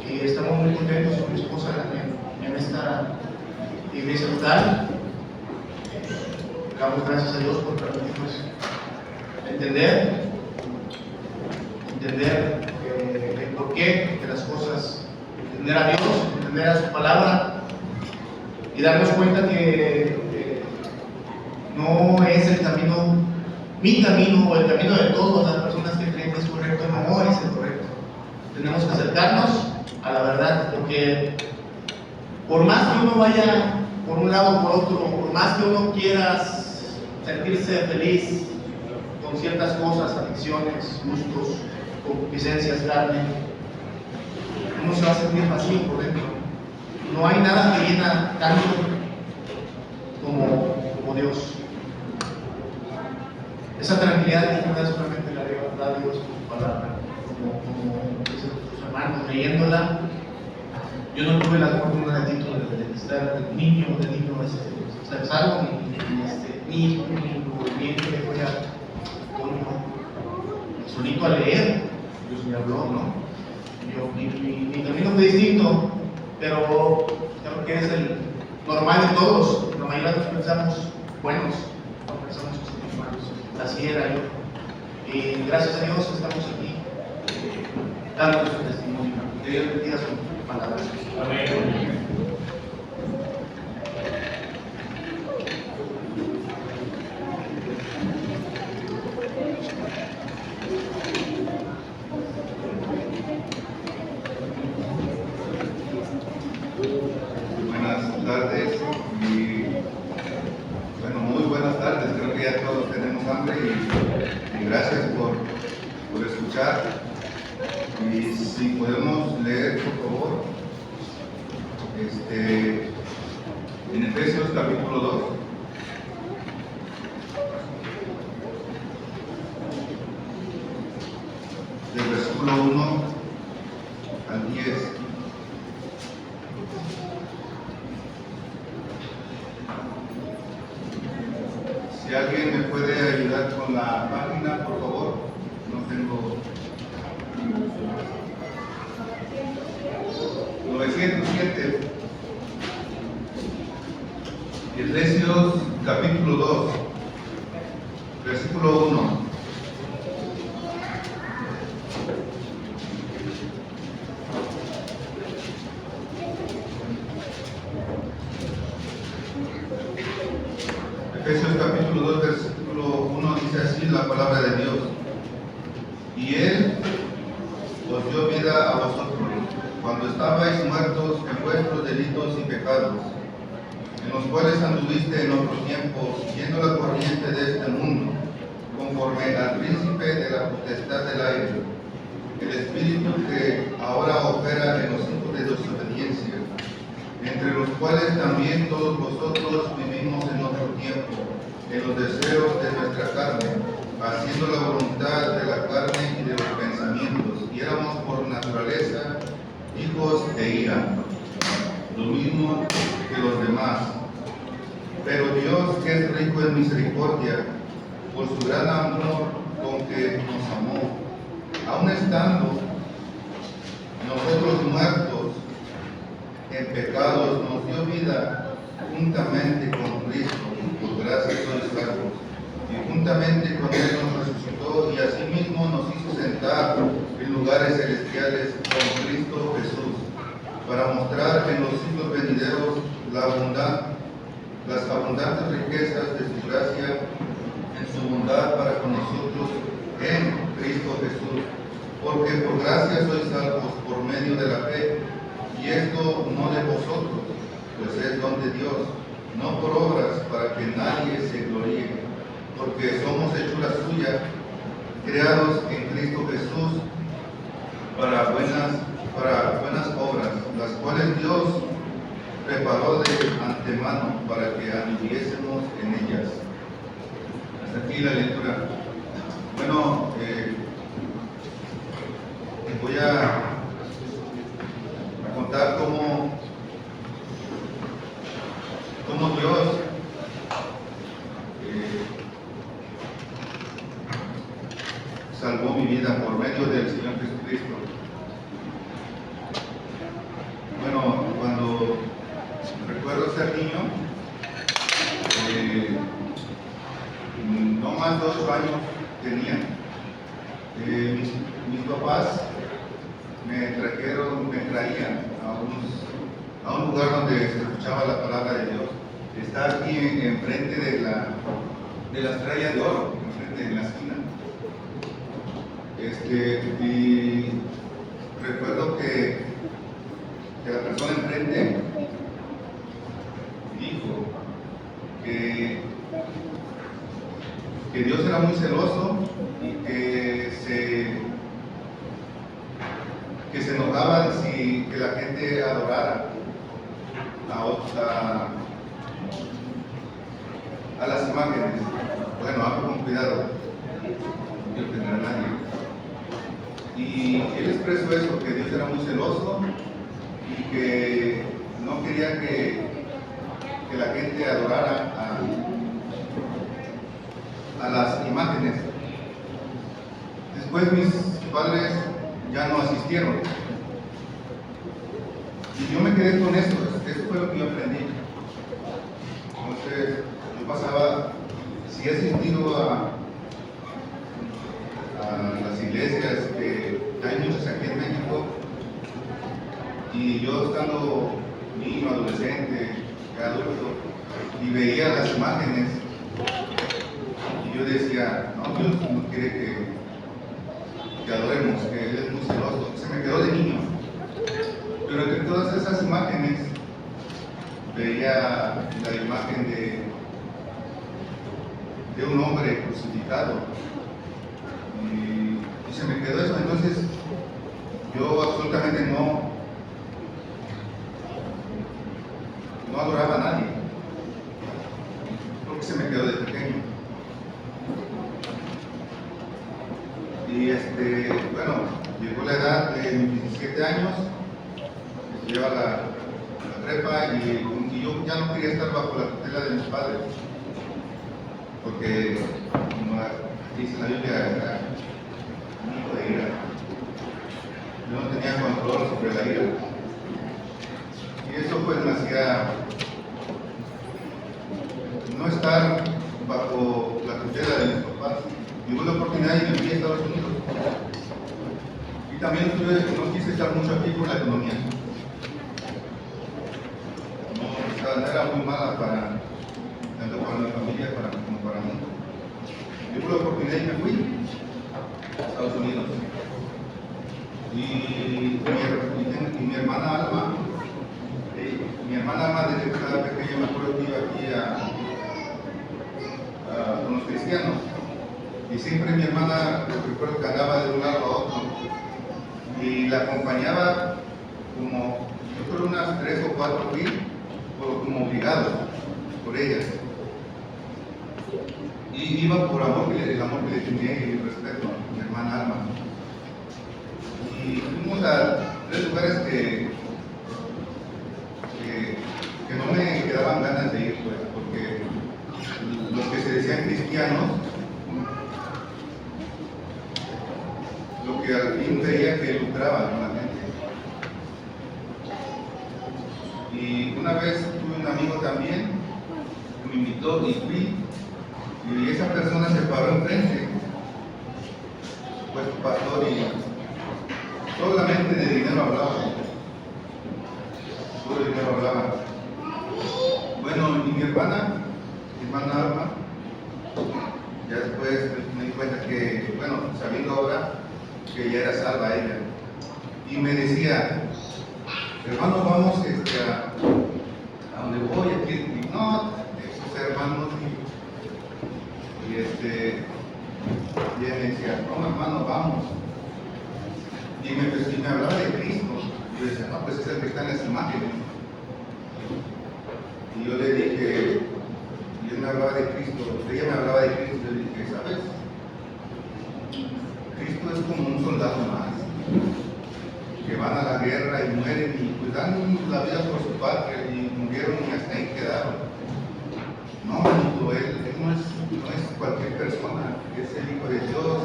[SPEAKER 4] Y estamos muy contentos con mi esposa en esta iglesia local. Damos gracias a Dios por permitirnos entender el porqué de las cosas, entender a Dios, entender a su palabra, y darnos cuenta que no es el camino, mi camino o el camino de todas las personas que creen que es correcto, no es el correcto. Tenemos que acercarnos a la verdad, porque por más que uno vaya por un lado o por otro, por más que uno quiera sentirse feliz con ciertas cosas, adicciones, gustos, concupiscencias, carne, uno se va a sentir vacío por dentro. No hay nada que llena tanto como Dios. Esa tranquilidad que da solamente la da Dios con su palabra, como dicen sus hermanos, leyéndola. Yo no tuve la fortuna de título de estar de niño, salgo mi movimiento le fue a solito a leer, Dios me habló, ¿no? Mi camino fue distinto, pero creo que es el normal de todos. La mayoría de nosotros pensamos buenos, no pensamos que somos malos. Así era yo. Y gracias a Dios estamos aquí dando nuestro testimonio. Que Dios bendiga su palabra.
[SPEAKER 2] Amén.
[SPEAKER 5] Buenas tardes y bueno, muy buenas tardes. Creo que ya todos tenemos hambre y gracias por escuchar. Y si podemos leer, por favor, en Efesios capítulo 2. Del versículo 1 al 10. Si alguien me puede ayudar con la página, por favor. No tengo. 907. Efesios capítulo 2, versículo 1. Efesios capítulo 2, versículo 1 dice así la palabra de Dios. Y Él os dio vida a vosotros, cuando estabais muertos en vuestros delitos y pecados, en los cuales anduviste en otro tiempo, siguiendo la corriente de este mundo, conforme al príncipe de la potestad del aire, el espíritu que ahora opera en los hijos de desobediencia, entre los cuales también todos vosotros vivimos en otro tiempo, en los deseos de nuestra carne, haciendo la voluntad de la carne y de los pensamientos, y éramos por naturaleza hijos de ira, lo mismo que los demás. Pero Dios, que es rico en misericordia, por su gran amor con que nos amó, aun estando nosotros muertos en pecados, nos dio vida juntamente con Cristo. Por gracia sois salvos. Y juntamente con Él nos resucitó y asimismo nos hizo sentar en lugares celestiales con Cristo Jesús, para mostrar en los siglos venideros las abundantes riquezas de su gracia en su bondad para con nosotros en Cristo Jesús. Porque por gracia sois salvos por medio de la fe, y esto no de vosotros, pues es don de Dios, no por obras, para que nadie se gloríe, porque somos hechura suya, creados en Cristo Jesús para buenas obras, las cuales Dios preparó de antemano para que anduviésemos en ellas. Hasta aquí la lectura. Bueno, voy a contar cómo Dios salvó mi vida por medio del Señor Jesucristo. Bueno, cuando recuerdo ser niño, no más de 8 años tenía, mis papás me traían a un lugar donde se escuchaba la palabra de Dios. Está aquí enfrente de la Estrella de Oro, enfrente de la esquina. Y recuerdo que la persona enfrente dijo que Dios era muy celoso y que se enojaba si que la gente adorara a las imágenes. Bueno, hago con cuidado, no quiero tener a nadie. Y él expresó eso, que Dios era muy celoso y que no quería que la gente adorara a las imágenes. Después mis padres ya no asistieron. Y yo me quedé con esto fue lo que yo aprendí. Entonces, yo pasaba, si he asistido a las iglesias, que hay muchas aquí en México, y yo estando niño, adolescente, adulto, y veía las imágenes, y yo decía, no, Dios no quiere que adoremos, que Él es muy celoso. Se me quedó de niño. Pero entre todas esas imágenes, veía la imagen de un hombre crucificado. Y se me quedó eso. Entonces, yo absolutamente no adoraba a nadie. Porque se me quedó de pequeño. Y bueno, llegó la edad de mis 17 años, estudiaba la prepa y yo ya no quería estar bajo la tutela de mis padres, porque como dice la Biblia, era un hijo de ira. Yo no tenía control sobre la ira. Y eso pues me hacía no estar bajo la tutela de mis papás. Tuve la oportunidad y me fui a Estados Unidos. Y también no quise estar mucho aquí por la economía. No era muy mala tanto para mi familia como para mí. Yo tuve la oportunidad y me fui a Estados Unidos. Y mi hermana Alma, desde que estaba pequeña, me acuerdo que iba aquí con los cristianos. Y siempre mi hermana, recuerdo que andaba de un lado a otro. Y la acompañaba como, yo creo unas 3 o 4 mil, como obligado por ellas. Y iba por el amor que le tenía y el respeto a mi hermana Alma. Y fuimos a 3 lugares que no me quedaban ganas de ir, pues, porque los que se decían cristianos, lo que al fin veía que lucraba con la gente. Y una vez tuve un amigo también que me invitó y fui, y esa persona se paró enfrente, supuesto pastor, y solamente de dinero hablaba. Solo de dinero hablaba. Bueno, y mi hermana Alma, ya después me di cuenta que, bueno, sabiendo ahora, que ya era salva ella. Y me decía, hermano, vamos a donde voy, aquí. Y no, esos hermanos. Y ella me decía, no, hermano, vamos. Y me hablaba de Cristo. Y yo decía, no, pues es el que está en las imágenes. Y yo le dije, y él me hablaba de Cristo, ella me hablaba de Cristo. Yo le dije, ¿sabes? Cristo es como un soldado más, que van a la guerra y mueren y pues dan la vida por su patria y murieron y hasta ahí quedaron. No, amigo, él no es cualquier persona, es el Hijo de Dios.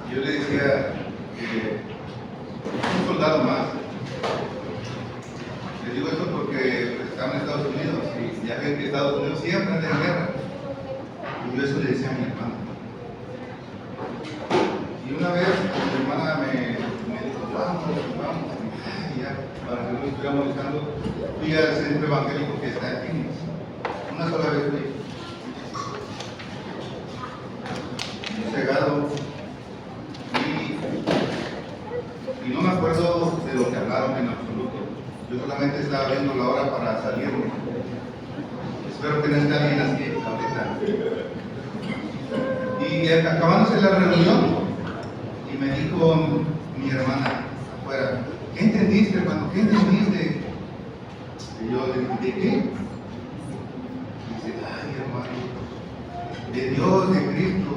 [SPEAKER 5] Y yo le decía que es un soldado más. Le digo esto porque pues, estaba en Estados Unidos y ya ven que Estados Unidos siempre anda en guerra. Y yo eso le decía a mi hermano. Y una vez mi hermana me dijo, vamos, y ya, para que no me estuviera molestando, fui al centro evangélico que está en Phoenix. Una sola vez fui. Cegado. Y no me acuerdo de lo que hablaron en absoluto. Yo solamente estaba viendo la hora para salirme. Espero que no esté alguien así ahorita. Y acabándose la reunión, y me dijo mi hermana afuera, ¿qué entendiste, hermano? ¿Qué entendiste? Y yo le dije, ¿de qué? Dice, ay, hermano, de Dios, de Cristo.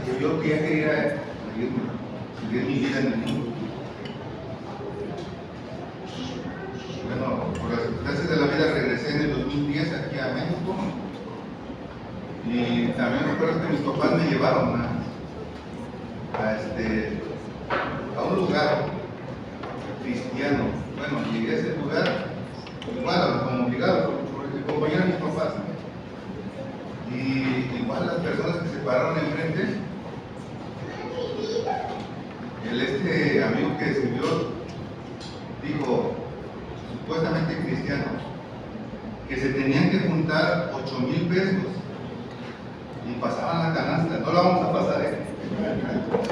[SPEAKER 5] Y yo que ya quería seguir mi vida en el mundo. Bueno, por las circunstancias de la vida regresé en el 2010 aquí a México. Y también recuerdo que mis papás me llevaron a un lugar cristiano. Bueno, llegué a ese lugar, igual, como obligado por acompañar a mis papás. Y igual las personas que se pararon enfrente, el amigo que sirvió dijo, supuestamente cristiano, que se tenían que juntar 8,000 pesos y pasaban la canasta, no la vamos a pasar,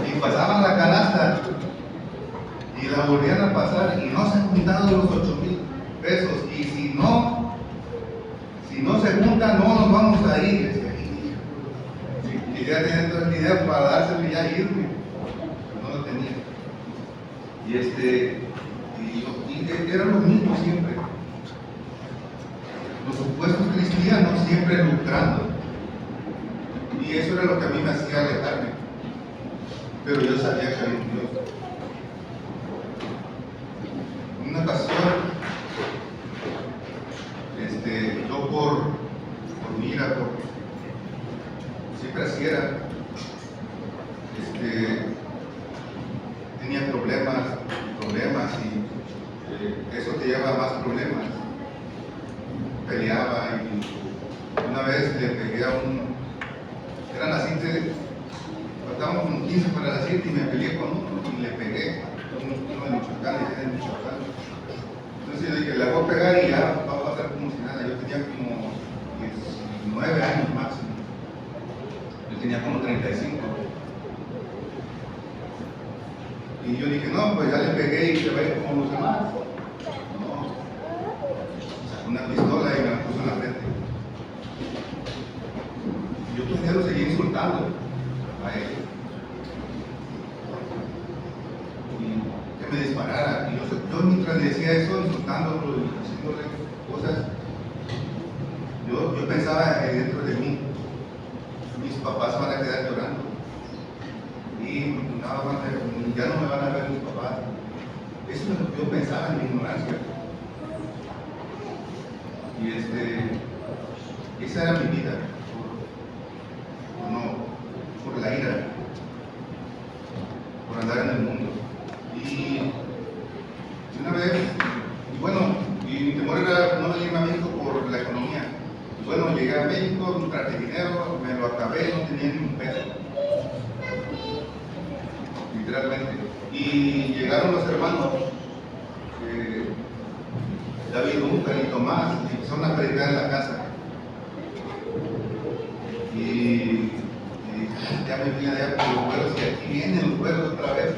[SPEAKER 5] y pasaban la canasta y la volvían a pasar y no se han juntado los 8,000 pesos, y si no se juntan no nos vamos a ir. Decía, y ya tenía todo el dinero para dárselo y ya irme, pero no lo tenía. Y era lo mismo siempre. Los supuestos cristianos siempre lucrando. Y eso era lo que a mí me hacía alejarme. Pero yo sabía que había un Dios. En una ocasión, yo por mira, siempre así era, tenía problemas y eso te lleva a más problemas. Peleaba y una vez le pegué eran las 7, faltaban como 15 para las 7 y me peleé con uno y le pegué, uno de Michoacán, y de Michoacán. Entonces yo dije, le voy a pegar y ya va a pasar como si nada. Yo tenía como 19 años máximo, yo tenía como 35. Y yo dije, no, pues ya le pegué y se va a ir como los demás. No, sacó una pistola y me la puso en la frente. Yo todavía lo seguí insultando a él. Y que me disparara. Y yo mientras le decía eso, insultándolo y haciéndole cosas, yo pensaba dentro de mí, mis papás van a quedar llorando. Y ya no me van a ver mis papás. Eso es lo que yo pensaba en mi ignorancia. Y esa era mi vida. Por la ira, por andar en el mundo. Y una vez, y mi temor era no venirme a México por la economía. Y bueno, llegué a México, traje dinero, me lo acabé, no tenía ni un peso. Literalmente. Y llegaron los hermanos, David Duncan y Tomás, y empezaron a predicar en la casa. Y ya me vine allá por los vuelos y aquí vienen los vuelos otra vez.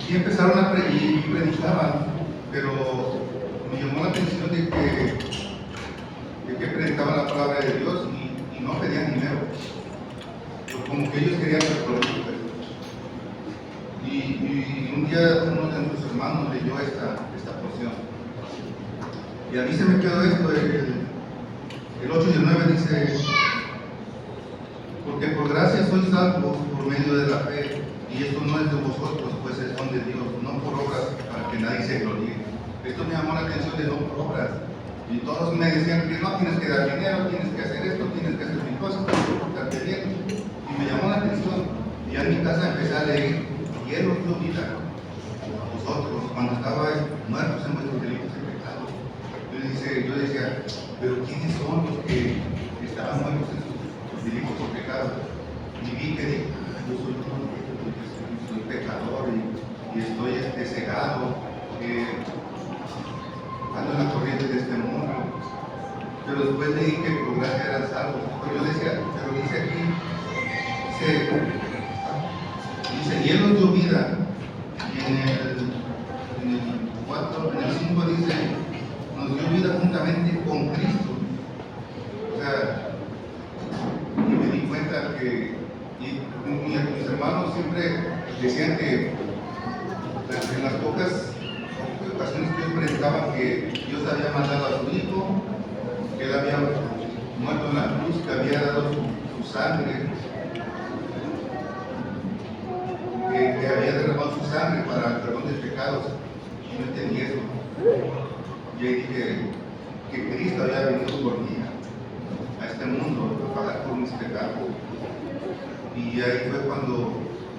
[SPEAKER 5] Y empezaron a predicar y predicaban, pero me llamó la atención de que predicaban la palabra de Dios y no pedían dinero. Como que ellos querían reproducir. Y un día uno de nuestros hermanos leyó esta porción. Y a mí se me quedó esto, el 8 y el 9 dice, porque por gracia sois salvos por medio de la fe, y esto no es de vosotros, pues es don de Dios, no por obras para que nadie se gloríe. Esto me llamó la atención de no por obras. Y todos me decían que no, tienes que dar dinero, tienes que hacer esto, tienes que hacer mil cosas, tienes que portarte bien. Y me llamó la atención. Y ya en mi casa empecé a leer, y Él os dio vida a vosotros cuando estabais muertos en vuestros delitos y pecados. Yo decía, pero ¿quiénes son los que estaban muertos en sus delitos y pecados? Y vi que yo soy pecador y estoy cegado, ando en la corriente de este mundo. Pero después leí que por gracia eran salvos. Pero yo decía, pero dice aquí, dice, y Él nos dio vida. Y en el 5 dice, nos dio vida juntamente con Cristo. O sea, y me di cuenta que mis hermanos siempre decían que en las pocas ocasiones que ellos predicaban que Dios había mandado a su Hijo, que Él había muerto en la cruz, que había dado su sangre, que había derramado su sangre para el perdón de pecados. Y no entendí eso. Y ahí dije que Cristo había venido por mí. este mundo a pagar por mis pecados. Y ahí fue cuando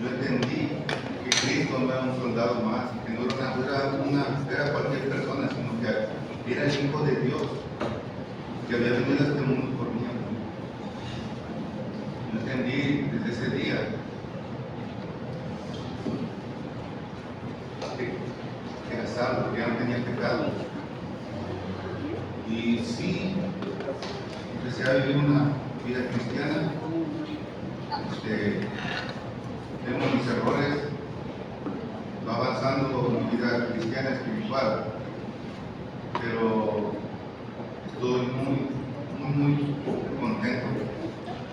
[SPEAKER 5] yo entendí que Cristo no era un soldado más, que no era cualquier persona, sino que era el Hijo de Dios, que había venido a este mundo por mí. Yo entendí desde ese día que era salvo, que ya no tenía pecado. Y sí, empecé a vivir una vida cristiana. Tengo mis errores, va avanzando mi vida cristiana espiritual, pero estoy muy contento,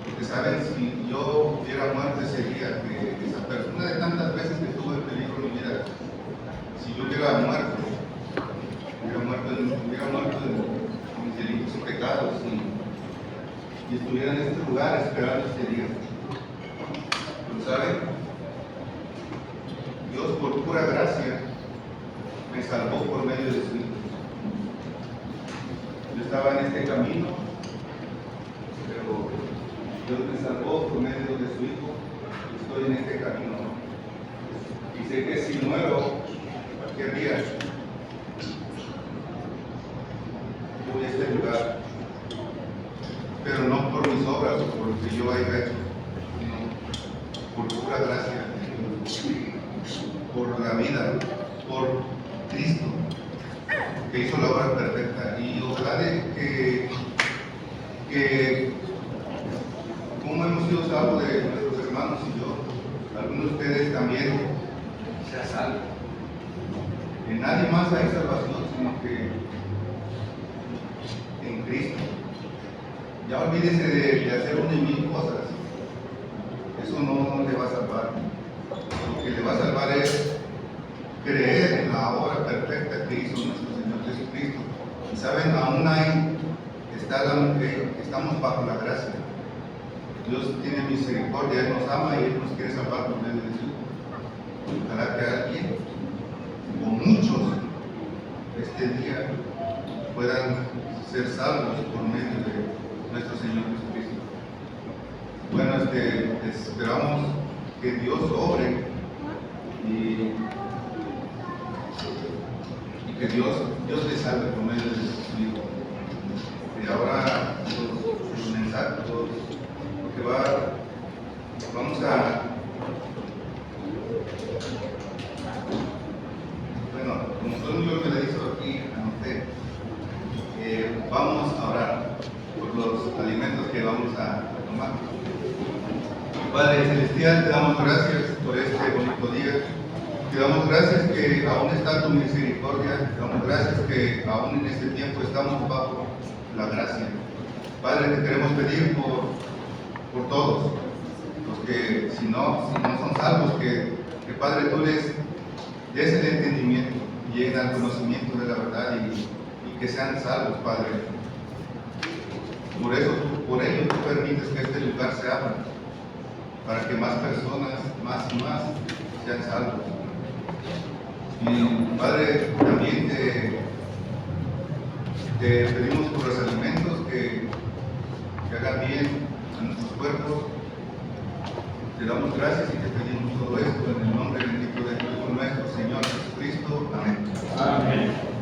[SPEAKER 5] porque saben, si yo hubiera muerto ese día, que esa persona de tantas veces que estuvo en peligro mi vida, si yo hubiera muerto en mis delitos y pecados y estuviera en este lugar esperando ese día. ¿Saben? Dios por pura gracia me salvó por medio de su Hijo. Yo estaba en este camino, pero Dios me salvó por medio de su Hijo. Estoy en este camino. Y sé que si muero cualquier día, voy a este lugar, pero no por mis obras o por lo que yo haya hecho, por pura gracia, por la vida, por Cristo, que hizo la obra perfecta. Y ojalá que como hemos sido salvos de nuestros hermanos y yo, algunos de ustedes también sean salvos. En nadie más hay salvación, sino que en Cristo. Ya olvídese de hacer una y mil cosas. Eso no le va a salvar. Lo que le va a salvar es creer en la obra perfecta que hizo nuestro Señor Jesucristo. Y saben, aún ahí estamos bajo la gracia. Dios tiene misericordia, Él nos ama y Él nos quiere salvar por medio de su Hijo. Ojalá que alguien, o muchos, este día puedan ser salvos por medio de nuestro Señor Jesucristo. Bueno, esperamos que Dios obre y que Dios les salve por medio de su Hijo. Y ahora los mensajes, porque vamos a, bueno, como todo el mundo me lo hizo aquí, anoté, vamos a orar por los alimentos que vamos a tomar. Padre Celestial, te damos gracias por este bonito día. Te damos gracias que aún está tu misericordia. Te damos gracias que aún en este tiempo estamos bajo la gracia. Padre, te queremos pedir por todos los que si no son salvos, que Padre tú les des el entendimiento y lleguen al conocimiento de la verdad y que sean salvos, Padre. Por ello tú permites que este lugar se abra, para que más personas, más y más, sean salvos. Y Padre, también te pedimos por los alimentos que hagan bien a nuestros cuerpos. Te damos gracias y te pedimos todo esto en el nombre bendito de tu Hijo nuestro, Señor Jesucristo. Amén.
[SPEAKER 2] Amén.